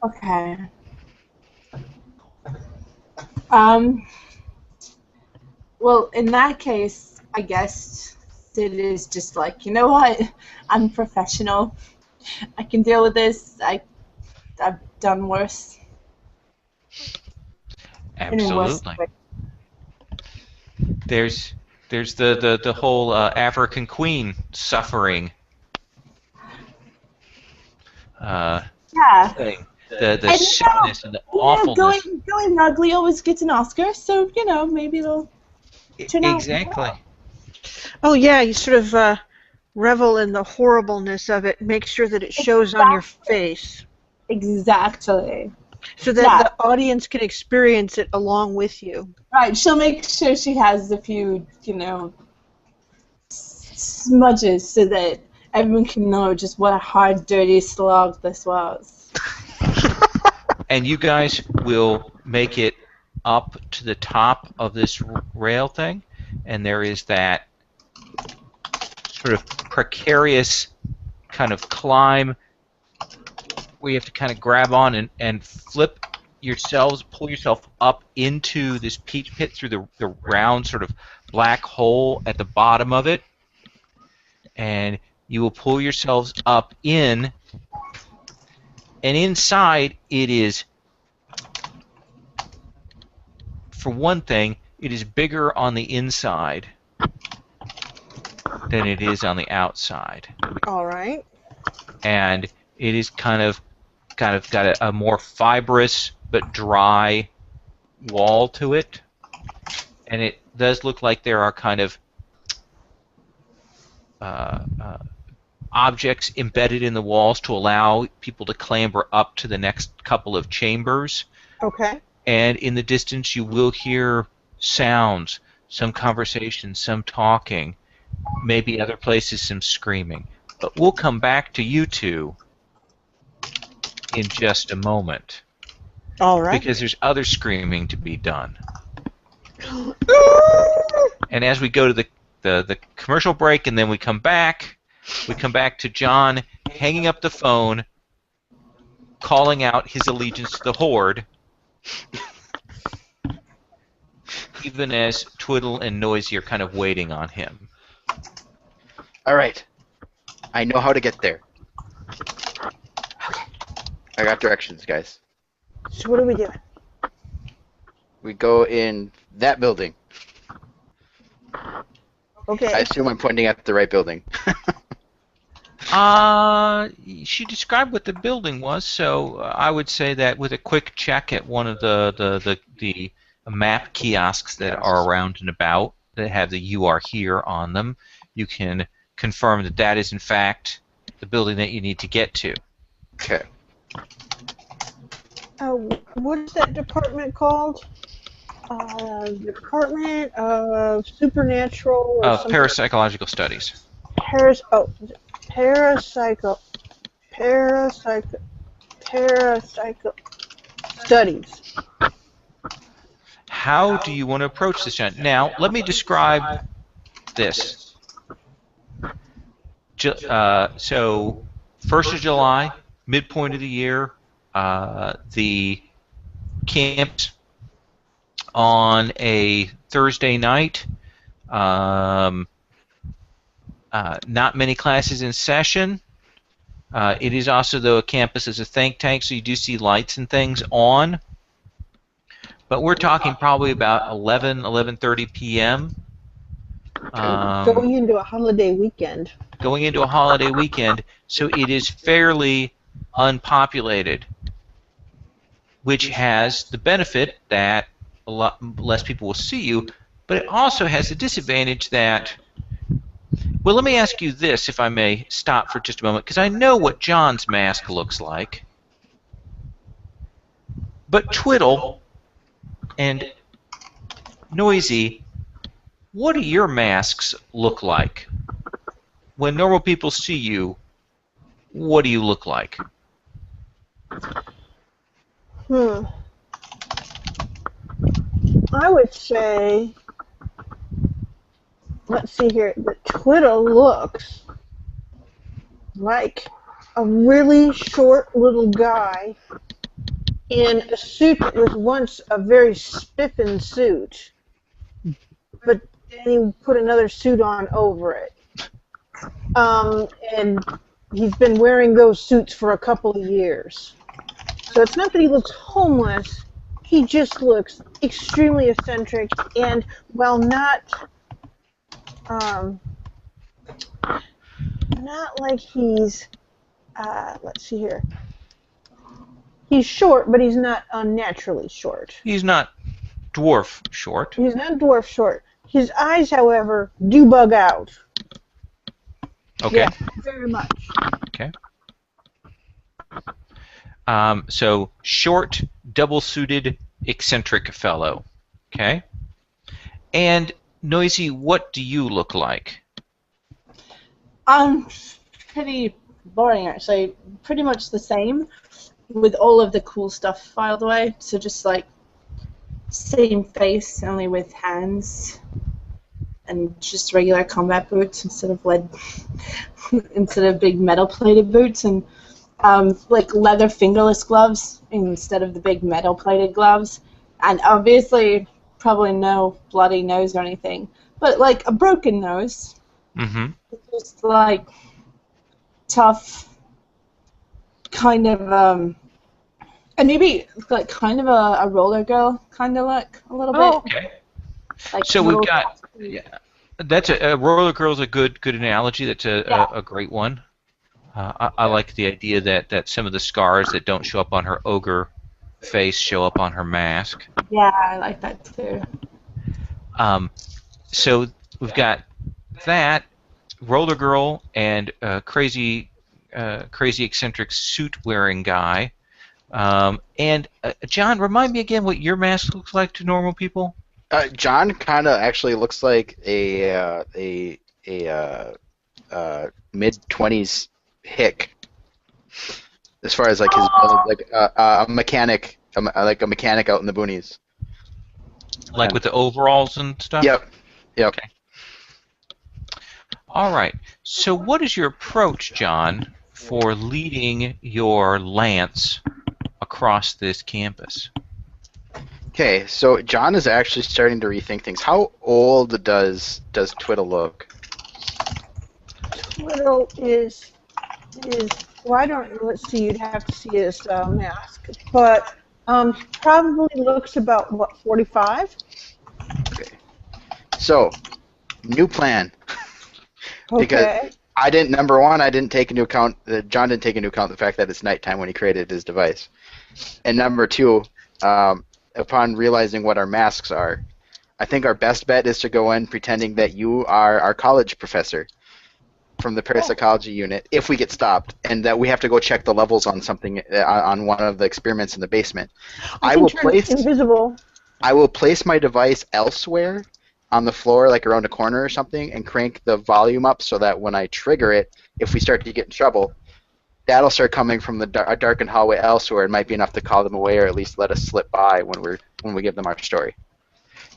Okay. Um. Well, in that case, I guess Sid is just like, you know what? I'm professional. I can deal with this. I've done worse and in worse Absolutely. ways. There's the whole African Queen suffering Yeah. thing. The And sickness and the awfulness. going ugly always gets an Oscar, so maybe it'll turn out Exactly. well. Oh yeah, you sort of revel in the horribleness of it. Make sure that it shows on your face, Exactly. so that Yeah. the audience can experience it along with you. Right. She'll make sure she has a few, smudges so that everyone can know just what a hard, dirty slog this was. And you guys will make it up to the top of this rail thing, and there is that sort of precarious kind of climb where you have to kind of grab on and flip yourselves, pull yourself up into this peach pit through the round sort of black hole at the bottom of it. And you will pull yourselves up in, and inside it is, for one thing, it is bigger on the inside than it is on the outside. All right. And it is kind of got a more fibrous but dry wall to it. And it does look like there are kind of objects embedded in the walls to allow people to clamber up to the next couple of chambers. Okay. And in the distance you will hear sounds, some conversation, some talking, maybe other places some screaming. But we'll come back to you two in just a moment. All right. Because there's other screaming to be done. And as we go to the commercial break and then we come back to John hanging up the phone, calling out his allegiance to the Horde, even as Twiddle and Noisy are kind of waiting on him. All right. I know how to get there. I got directions, guys. So what are we doing? We go in that building. Okay. I assume I'm pointing at the right building. She described what the building was, so I would say that with a quick check at one of the map kiosks that are around and about that have the "You Are Here" on them, you can confirm that that is in fact the building that you need to get to. Okay. What is that department called? Department of Supernatural or something? Parapsychological studies. Parapsycho studies. How do you want to approach this? Now, let me describe this. So, 1st of July, midpoint of the year, the camps on a Thursday night. Not many classes in session. It is also, though, a campus as a think tank, so you do see lights and things on. But we're talking probably about 11:30 p.m. Going into a holiday weekend. Going into a holiday weekend, so it is fairly unpopulated, which has the benefit that a lot less people will see you, but it also has the disadvantage that, well, let me ask you this, if I may stop for just a moment, because I know what John's mask looks like. But Twiddle and Noisy, what do your masks look like? When normal people see you, what do you look like? I would say, let's see here, that Twiddle looks like a really short little guy in a suit that was once a very spiffing suit, but then he put another suit on over it. And he's been wearing those suits for a couple of years. So it's not that he looks homeless, he just looks extremely eccentric, and while not like he's, let's see here, he's short, but he's not unnaturally short. He's not dwarf short. He's not dwarf short. His eyes, however, do bug out. Okay. Yeah, very much. Okay. So short, double-suited, eccentric fellow. Okay. And Noisy, what do you look like? I'm pretty boring, actually. Pretty much the same, with all of the cool stuff filed away. So just like same face, only with hands, and just regular combat boots instead of instead of big metal-plated boots, and like leather fingerless gloves instead of the big metal-plated gloves, and obviously probably no bloody nose or anything, but like a broken nose. Mm-hmm. Just like tough, kind of and maybe like kind of a roller girl kind of look a little bit. Okay. Like So we've got. Yeah, that's a roller girl's a good analogy. That's a great one. I like the idea that some of the scars that don't show up on her ogre face show up on her mask. Yeah, I like that too. So we've got that roller girl and crazy eccentric suit wearing guy. And John, remind me again what your mask looks like to normal people. John kind of actually looks like a mid-20s hick, as far as like his like a mechanic, like a mechanic out in the boonies. Like with the overalls and stuff. Yep. Okay. All right. So what is your approach, John, for leading your lance across this campus? Okay, so John is actually starting to rethink things. How old does Twiddle look? Twiddle is well, I don't. Let's see. You'd have to see his mask, but probably looks about what 45. Okay. So, new plan. Because Okay. I didn't. Number one, I didn't take into account. John didn't take into account the fact that it's nighttime when he created his device. And number two, upon realizing what our masks are, I think our best bet is to go in pretending that you are our college professor from the parapsychology unit if we get stopped, and that we have to go check the levels on something on one of the experiments in the basement. I will place invisible. I will place my device elsewhere on the floor, like around a corner or something, and crank the volume up so that when I trigger it, if we start to get in trouble, that'll start coming from a darkened hallway elsewhere. It might be enough to call them away, or at least let us slip by when we give them our story.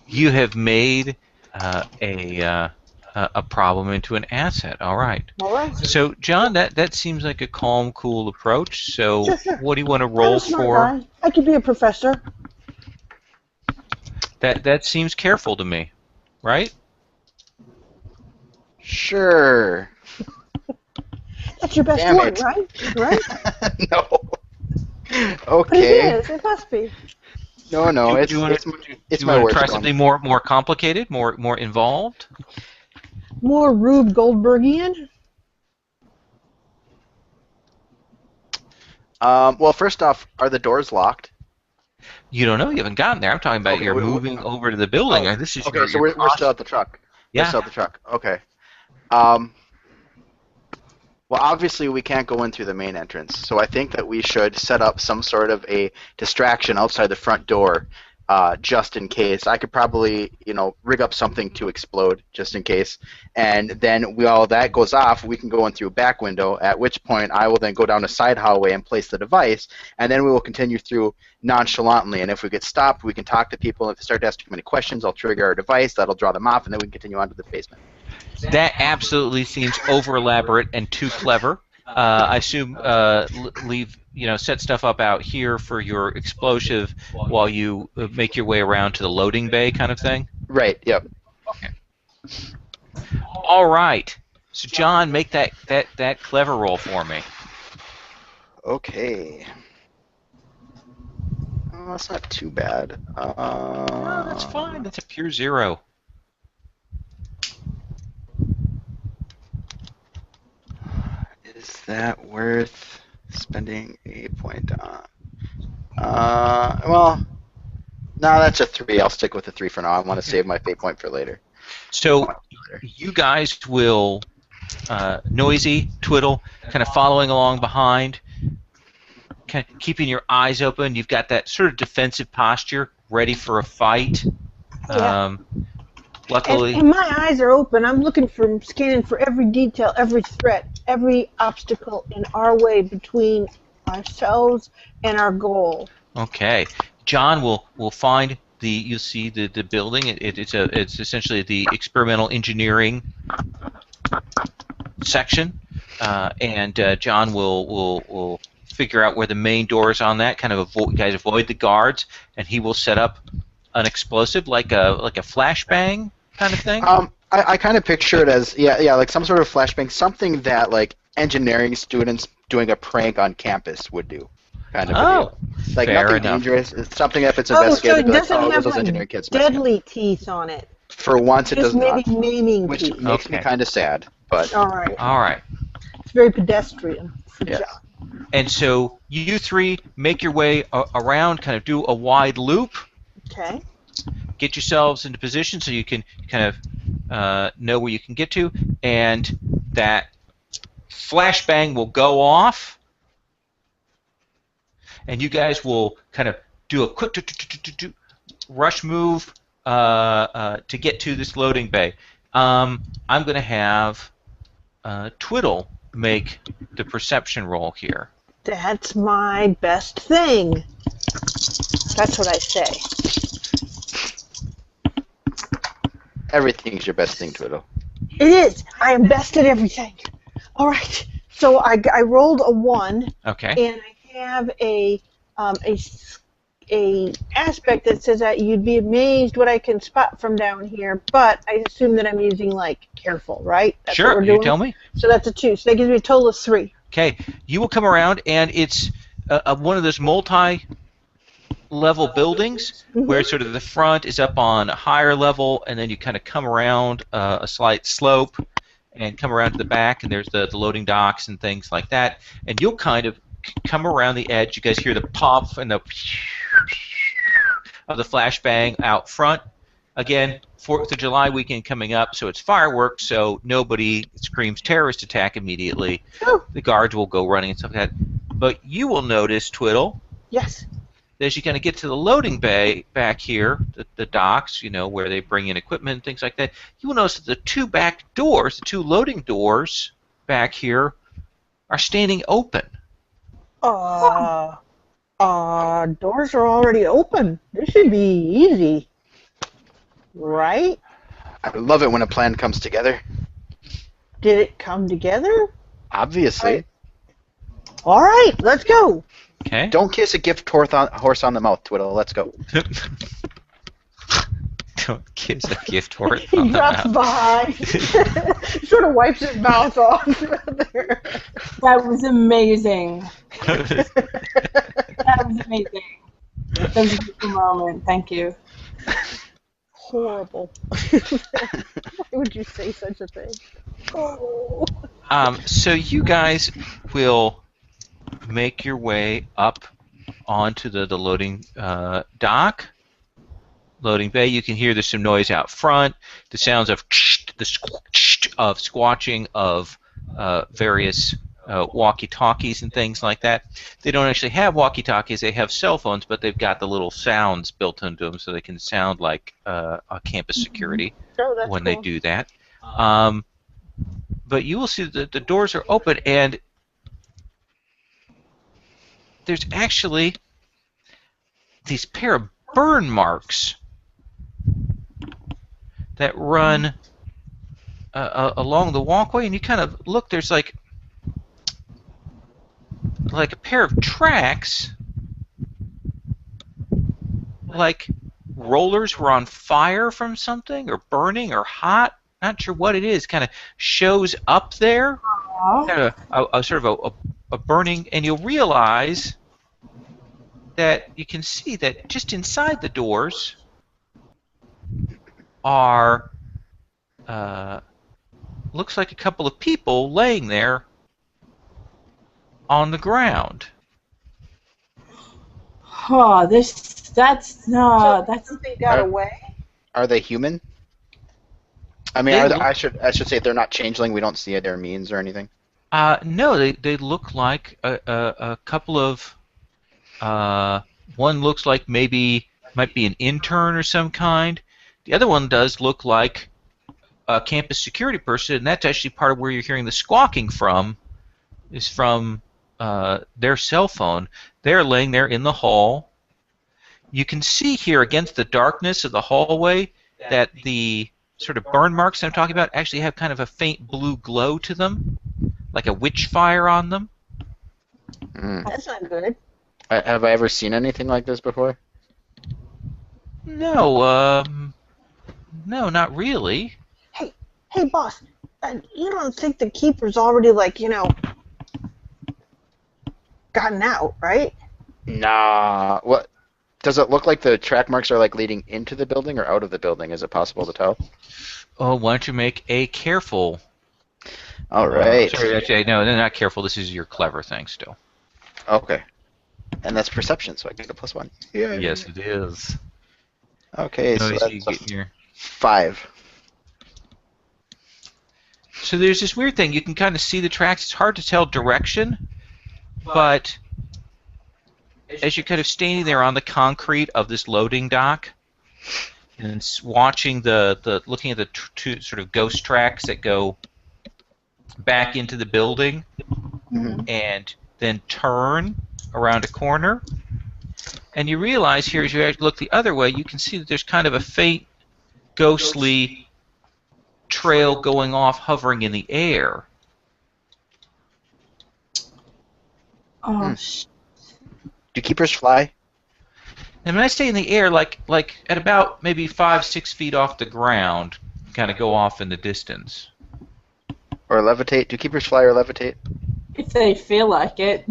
You have made a problem into an asset. All right. All right. So, John, that seems like a calm, cool approach. So, Sure. what do you want to I'm roll a smart for? guy. I could be a professor. That seems careful to me, right? Sure. That's your best Damn one, it. right? Right? No. But it Okay. is. It must be. No. Do It's you wanna- it's you my want to worst try one. something more complicated, more involved? More Rube Goldbergian. Well, first off, are the doors locked? You don't know. You haven't gotten there. I'm talking about Okay, you're we- moving over to the building. This is Okay, your, so your we're still at the truck. Yeah. We're still at the truck. Okay. Well, obviously we can't go in through the main entrance, so I think that we should set up some sort of a distraction outside the front door, just in case. I could probably, rig up something to explode, just in case. And then while that goes off, we can go in through a back window, at which point I will then go down a side hallway and place the device, and then we will continue through nonchalantly. And if we get stopped, we can talk to people. If they start to ask too many questions, I'll trigger our device. That'll draw them off, and then we can continue on to the basement. That absolutely seems over elaborate and too clever. I assume leave, set stuff up out here for your explosive while you make your way around to the loading bay, kind of thing. Right. Yep. Okay. All right. So John, make that clever roll for me. Okay. Oh, that's not too bad. No, that's fine. That's a pure 0. Is that worth spending a point on? Well, no, that's a 3. I'll stick with the 3 for now. I want to save my fate point for later. So you guys will noisy, twiddle, kind of following along behind, kind of keeping your eyes open. You've got that sort of defensive posture, ready for a fight. Yeah. Luckily, And my eyes are open. I'm scanning for every detail, every threat, every obstacle in our way between ourselves and our goal. okay. John will find you'll see the building. It's essentially the experimental engineering section, and John will figure out where the main door is on that. Kind of you guys avoid the guards, and he will set up an explosive like a flashbang kind of thing. I kind of picture it as like some sort of flashbang, something that like engineering students doing a prank on campus would do, kind of. Oh, like fair nothing enough. dangerous. It's something if it's So investigated. it doesn't have those engineering kids deadly teeth on it. For once, it Just does not, maybe maiming which teeth. makes me Okay. kind of sad. But All right. All right. It's very pedestrian for Yeah. John. And so you three make your way around, kind of do a wide loop, Okay. get yourselves into position so you can kind of know where you can get to, and that flashbang will go off, and you guys will kind of do a quick rush move to get to this loading bay. I'm going to have Twiddle make the perception roll here. That's my best thing. That's what I say. everything's your best thing, Twiddle. It is. I am best at everything. All right. So I rolled a 1, Okay. and I have a aspect that says that you'd be amazed what I can spot from down here, but I assume that I'm using like careful, right? That's what Sure. we're You doing? tell me. So that's a 2. So that gives me a total of 3. Okay. You will come around, and it's one of those multi-level buildings where sort of the front is up on a higher level, and then you kind of come around a slight slope and come around to the back, and there's the loading docks and things like that. And you'll kind of come around the edge. You guys hear the pop and the of the flashbang out front. Again, 4th of July weekend coming up, so it's fireworks, so nobody screams terrorist attack immediately. Oh. The guards will go running and stuff like that. But you will notice, Twiddle, Yes. that as you kind of get to the loading bay back here, the docks, where they bring in equipment and things like that, you will notice that the two back doors, the two loading doors back here, are standing open. Doors are already open. This should be easy. Right? I love it when a plan comes together. Did it come together? Obviously. All right, let's go. Okay. Don't kiss a gift horse on the mouth, Twiddle. Let's go. Don't kiss a gift horse He on the drops mouth. by. Sort of wipes his mouth off. There. That was amazing. That was amazing. That was a beautiful moment. Thank you. Horrible. Why would you say such a thing? Oh. So you guys will make your way up onto the loading dock, loading bay. You can hear there's some noise out front, the sounds of squatching of various walkie-talkies and things like that. They don't actually have walkie-talkies, they have cell phones, but they've got the little sounds built into them so they can sound like a campus security Oh, that's when cool. they do that. But you will see that the doors are open, and there's actually these pair of burn marks that run along the walkway, and you kind of look, there's like like a pair of tracks, like rollers were on fire from something, or burning, or hot. Not sure what it is. Kind of shows up there, kind of a sort of a burning, and you'll realize that you can see that just inside the doors are looks like a couple of people laying there on the ground. Oh, that's no, that's Something got Uh, away. Are they human? I mean, They are they, look- I should say they're not changeling. We don't see their means or anything. No, they look like a couple of. One looks like maybe might be an intern or some kind. The other one does look like a campus security person, and that's actually part of where you're hearing the squawking from. Is from their cell phone. They're laying there in the hall. You can see here against the darkness of the hallway that the sort of burn marks I'm talking about actually have kind of a faint blue glow to them, like a witch fire on them. Mm. That's not good. Have I ever seen anything like this before? No, no, not really. Hey, boss, you don't think the keeper's already, like, gotten out, right? Nah. What? Does it look like the track marks are like leading into the building or out of the building? Is it possible to tell? Oh, why don't you make a careful? All right. Sorry, actually, no, they're not careful. This is your clever thing still. Okay. And that's perception, so I get a +1. Yeah. Yes, it is. Okay, so Notice you that's get your. 5. So there's this weird thing. You can kind of see the tracks. It's hard to tell direction, but as you're kind of standing there on the concrete of this loading dock and watching looking at the two sort of ghost tracks that go back into the building and then turn around a corner, and you realize here as you actually look the other way, you can see that there's kind of a faint ghostly trail going off, hovering in the air. oh Do keepers fly? And when I say in the air, like at about maybe 5-6 feet off the ground, kind of go off in the distance. Or levitate? Do keepers fly or levitate? if they feel like it.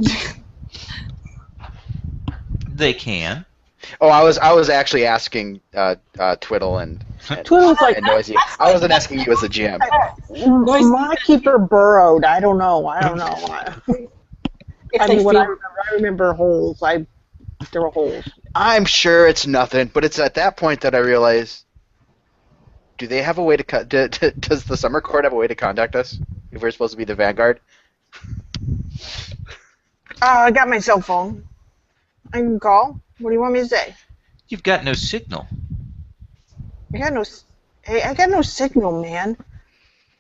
They can. Oh, I was actually asking Twiddle and Twiddle's like, and Noisy. I wasn't asking you as a GM. my keeper burrowed. I don't know. If I they mean, what feel I remember holes. There were holes. I'm sure it's nothing, but it's at that point that I realize, do they have a way to does the Summer Court have a way to contact us if we're supposed to be the Vanguard? I got my cell phone. I can call. What do you want me to say? You've got no signal. I got no signal, man.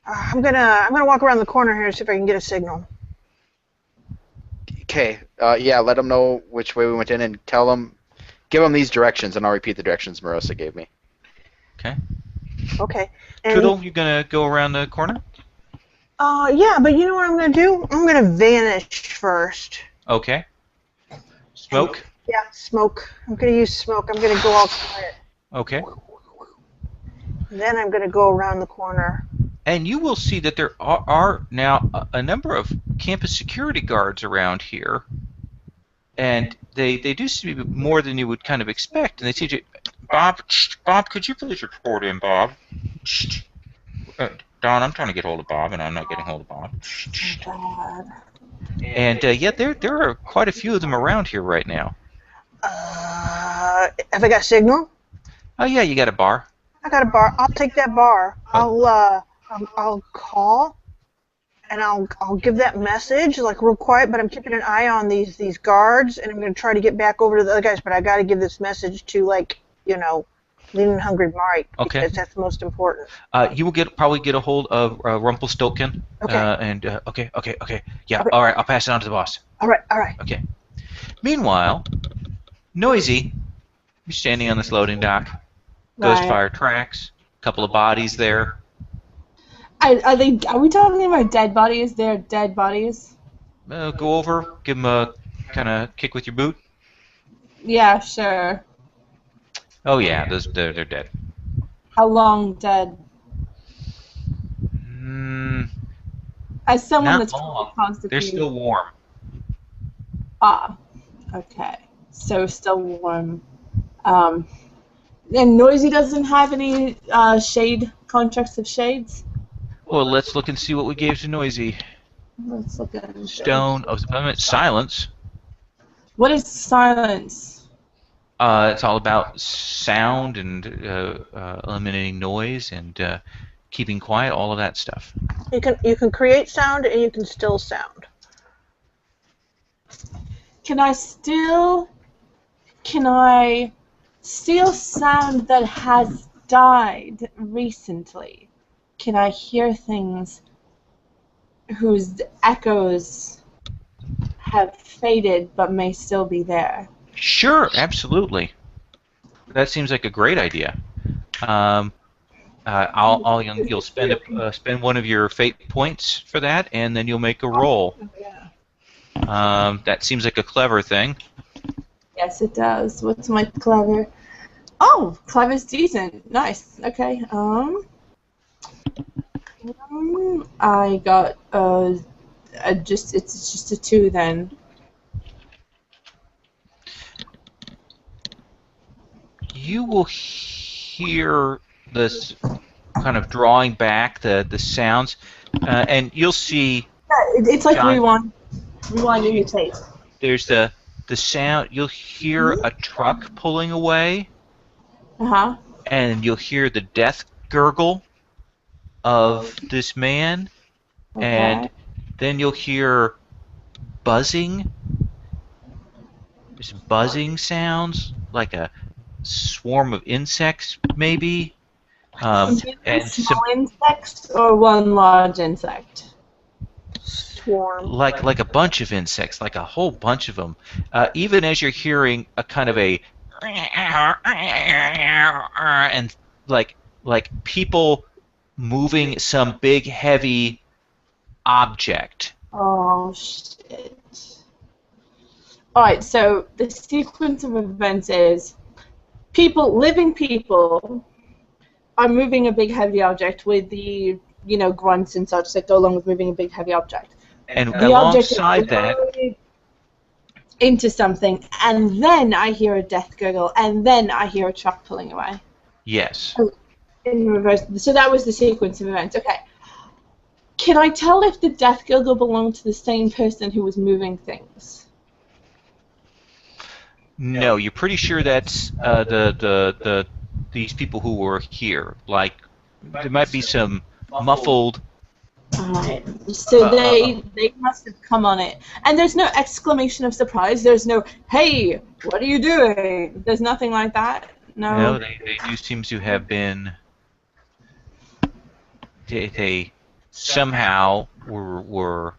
I'm gonna walk around the corner here and see if I can get a signal. Okay, yeah, let them know which way we went in and give them these directions, and I'll repeat the directions Marosa gave me. Okay. Okay. And, Twiddle, you gonna go around the corner? yeah, but you know what I'm gonna do? I'm gonna vanish first. Okay. Smoke? Yeah, smoke. I'm gonna use smoke. I'm gonna go all quiet. Okay. Then I'm gonna go around the corner. And you will see that there are now a number of campus security guards around here. And they do seem to be more than you would kind of expect. And they say to you, Bob, could you please report in, Bob? Don, I'm trying to get hold of Bob, and I'm not getting hold of Bob. God. And yeah, there are quite a few of them around here right now. Have I got signal? Oh yeah, you got a bar. I got a bar. I'll take that bar. I'll call, and I'll give that message like real quiet. But I'm keeping an eye on these guards, and I'm gonna try to get back over to the other guys. But I got to give this message to Lean and Hungry Mike Okay. because that's most important. You will probably get a hold of Rumpelstiltskin. Okay. Okay. Yeah. Okay. All right. I'll pass it on to the boss. All right. Okay. Meanwhile, Noisy, you're standing on this loading dock. Ghost Right. fire tracks. A couple of bodies there. Are we talking about dead bodies? They're dead bodies. go over, give him a kind of kick with your boot? Yeah, sure. Oh yeah, they're dead. How long dead? Mm, As someone not that's long. caused a They're few. still warm. Ah, okay. So still warm. And Noisy doesn't have any shade contracts of shades. Well, let's look and see what we gave to Noisy. Let's look at it. Stone. Oh, I meant silence. What is silence? It's all about sound and eliminating noise and keeping quiet. All of that stuff. You can create sound and you can still sound. Can I steal sound that has died recently? Can I hear things whose echoes have faded but may still be there? Sure, absolutely. That seems like a great idea. You'll spend one of your fate points for that, and then you'll make a roll. Yeah. That seems like a clever thing. Yes, it does. What's my clever? Oh, clever's decent. Nice. Okay. I got it's just a 2 then. You will hear this kind of drawing back the sounds, and you'll see. It's like John, rewinding your tape. there's the sound. You'll hear a truck pulling away, and you'll hear the death gurgle of this man, and then you'll hear buzzing. There's buzzing sounds like a swarm of insects, maybe. And small insects or one large insect? Swarm. like a bunch of insects, like a whole bunch of them. Even as you're hearing a kind of a and like people moving some big heavy object. Oh shit. Alright, so the sequence of events is living people are moving a big heavy object with the, grunts and such that go along with moving a big heavy object. And The object is alongside that, into something, and then I hear a death gurgle, and then I hear a truck pulling away. yes. In reverse. So that was the sequence of events. Okay. Can I tell if the death gurgle belonged to the same person who was moving things? No, you're pretty sure that's these people who were here. Like, there might be some muffled. Alright. So they must have come on it. And there's no exclamation of surprise. There's no, hey, what are you doing? There's nothing like that. No, they do seem to have been. They somehow were.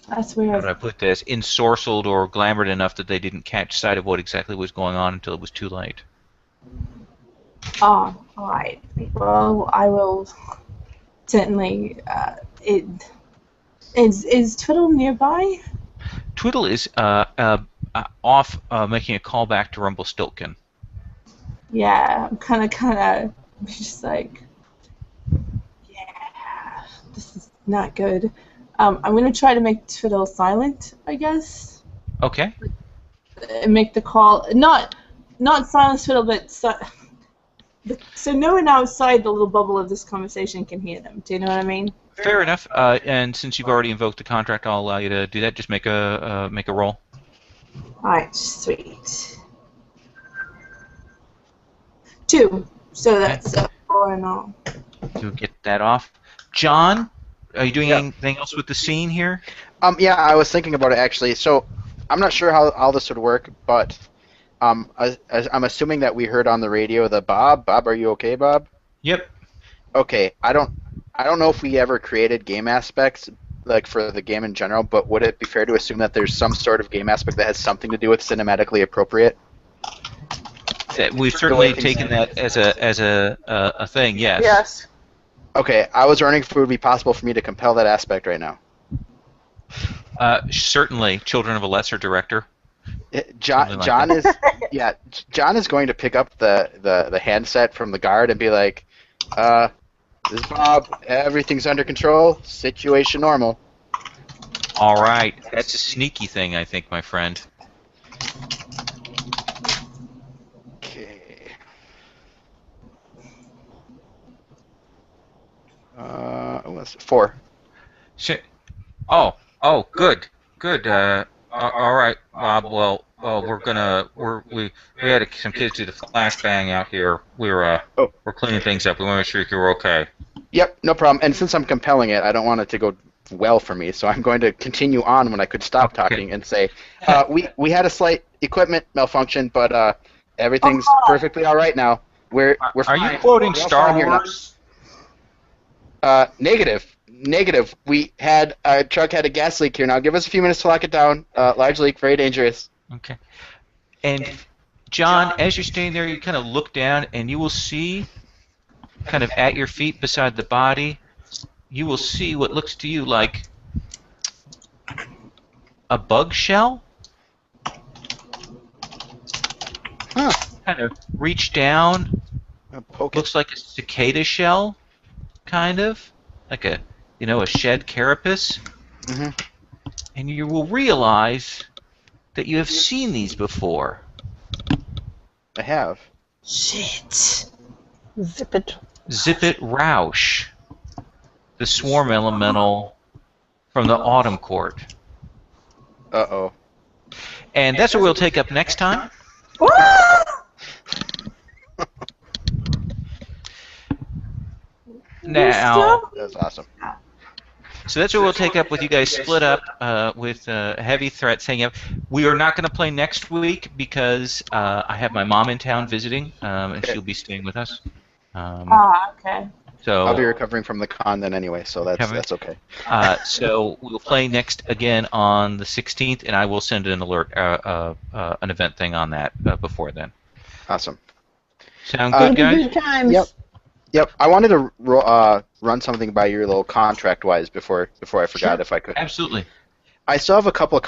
That's weird. How do I put this? Ensorcelled or glamored enough that they didn't catch sight of what exactly was going on until it was too late. Oh, alright. Well, I will certainly. Is Twiddle nearby? Twiddle is off making a call back to Rumpelstiltskin. Yeah, I'm kind of just like, yeah, this is not good. I'm gonna try to make Twiddle silent, I guess. Okay. And make the call not silence Twiddle, but so no one outside the little bubble of this conversation can hear them. Do you know what I mean? Fair enough. And since you've already invoked the contract, I'll allow you to do that. Just make a roll. All right, sweet. 2. So that's 4 and all. You'll get that off. John, are you doing anything else with the scene here? Yeah, I was thinking about it actually. So I'm not sure how this would work, but I'm assuming that we heard on the radio the Bob. Bob, are you okay, Bob? Yep. Okay. I don't know if we ever created game aspects like for the game in general, but would it be fair to assume that there's some sort of game aspect that has something to do with cinematically appropriate? We've certainly taken that as a thing. Yes. Yes. Okay, I was wondering if it would be possible for me to compel that aspect right now. Certainly, children of a lesser director. John, Something like John that. is yeah. John is going to pick up the handset from the guard and be like, "This is Bob. Everything's under control. Situation normal." All right, that's a sneaky thing, I think, my friend. Okay. What's it? 4. Oh, good. All right, Bob. Well, we had some kids do the flashbang out here. We're cleaning things up. We want to make sure you're okay. Yep, no problem. And since I'm compelling it, I don't want it to go well for me, so I'm going to continue on when I could stop talking and say, we had a slight equipment malfunction, but everything's perfectly all right now. We're Are fine. you quoting We're all Star fine here now. Wars? Negative. We had our truck had a gas leak here. Now give us a few minutes to lock it down. Large leak, very dangerous. Okay. And John, as you're standing there, you kind of look down, and you will see, kind of at your feet beside the body, you will see what looks to you like a bug shell. Huh. Kind of reach down. Poke it. Looks like a cicada shell, kind of like a shed carapace. Mm-hmm. And you will realize that you have seen these before. I have. Shit. Zip it. Zippet Roush, the swarm elemental from the Autumn Court. Uh-oh. And that's what we'll take up next time. Now, That's awesome. so that's what we'll take up with you guys split up with heavy threats hanging up. We are not going to play next week because I have my mom in town visiting, and she'll be staying with us. Okay. So I'll be recovering from the con then anyway, so that's okay. So we'll play next again on the 16th, and I will send an alert, an event thing on that before then. Awesome. Sound good, guys? Good times. Yep. I wanted to run something by you, a little contract-wise, before I forgot if I could. Absolutely. I still have a couple of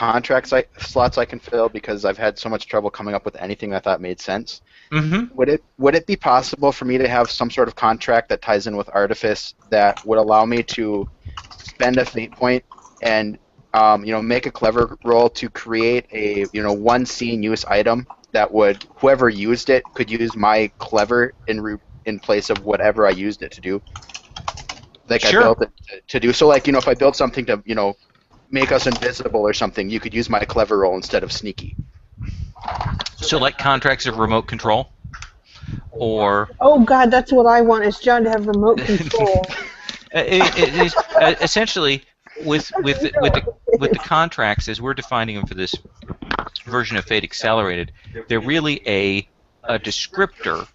slots I can fill because I've had so much trouble coming up with anything I thought made sense. Mm-hmm. Would it be possible for me to have some sort of contract that ties in with Artifice that would allow me to spend a fate point and make a clever roll to create a one scene use item that would whoever used it could use my clever in place of whatever I used it to do. Like Sure. I built it to do. So like if I built something to make us invisible or something, you could use my clever roll instead of sneaky. So like contracts of remote control, or Oh God, that's what I want. Is John to have remote control. it is essentially with the contracts as we're defining them for this version of Fate Accelerated. They're really a descriptor.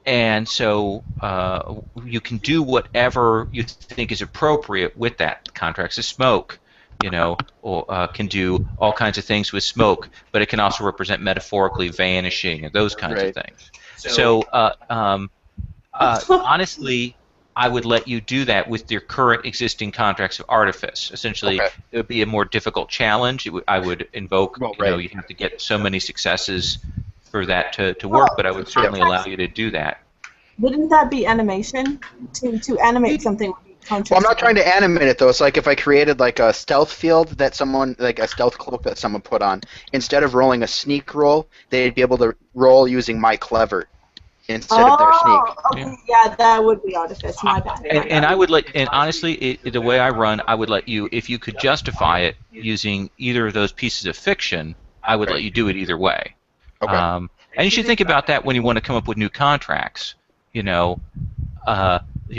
And so you can do whatever you think is appropriate with that contract. So smoke, or can do all kinds of things with smoke, but it can also represent metaphorically vanishing and those kinds of things. So honestly, I would let you do that with your current existing contracts of Artifice. Essentially, It would be a more difficult challenge. I would invoke, you have to get so many successes for that to work, but I would certainly allow you to do that. Wouldn't that be animation? To animate something would be Well, I'm not trying to animate it though. It's like if I created like a stealth field that like a stealth cloak that someone put on, instead of rolling a sneak roll, they'd be able to roll using my clever instead of their sneak. Okay, yeah, that would be Artifice. My bad. And I would and honestly, the way I run, I would let you, if you could justify it using either of those pieces of fiction, I would let you do it either way. Okay. And you should think about that when you want to come up with new contracts. You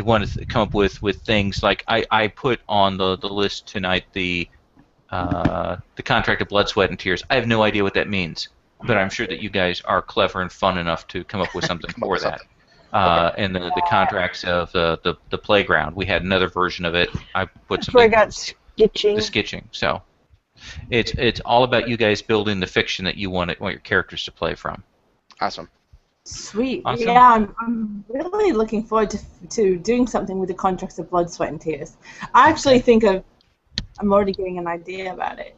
want to come up with things like I put on the list tonight the contract of blood, sweat, and tears. I have no idea what that means, but I'm sure that you guys are clever and fun enough to come up with something for that. And the contracts of the playground. We had another version of it. I put something. I got sketching. The sketching. So it's all about you guys building the fiction that you want your characters to play from. Awesome. Sweet. Awesome. Yeah, I'm really looking forward to doing something with the contracts of blood, sweat, and tears. I actually think I'm already getting an idea about it.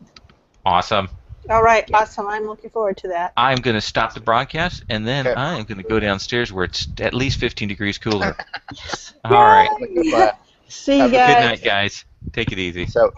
Awesome. All right, awesome. I'm looking forward to that. I'm going to stop the broadcast, and then Okay. I am going to go downstairs where it's at least 15 degrees cooler. Yes. All right. Goodbye. See you Have a Good guys. night, guys. Take it easy. So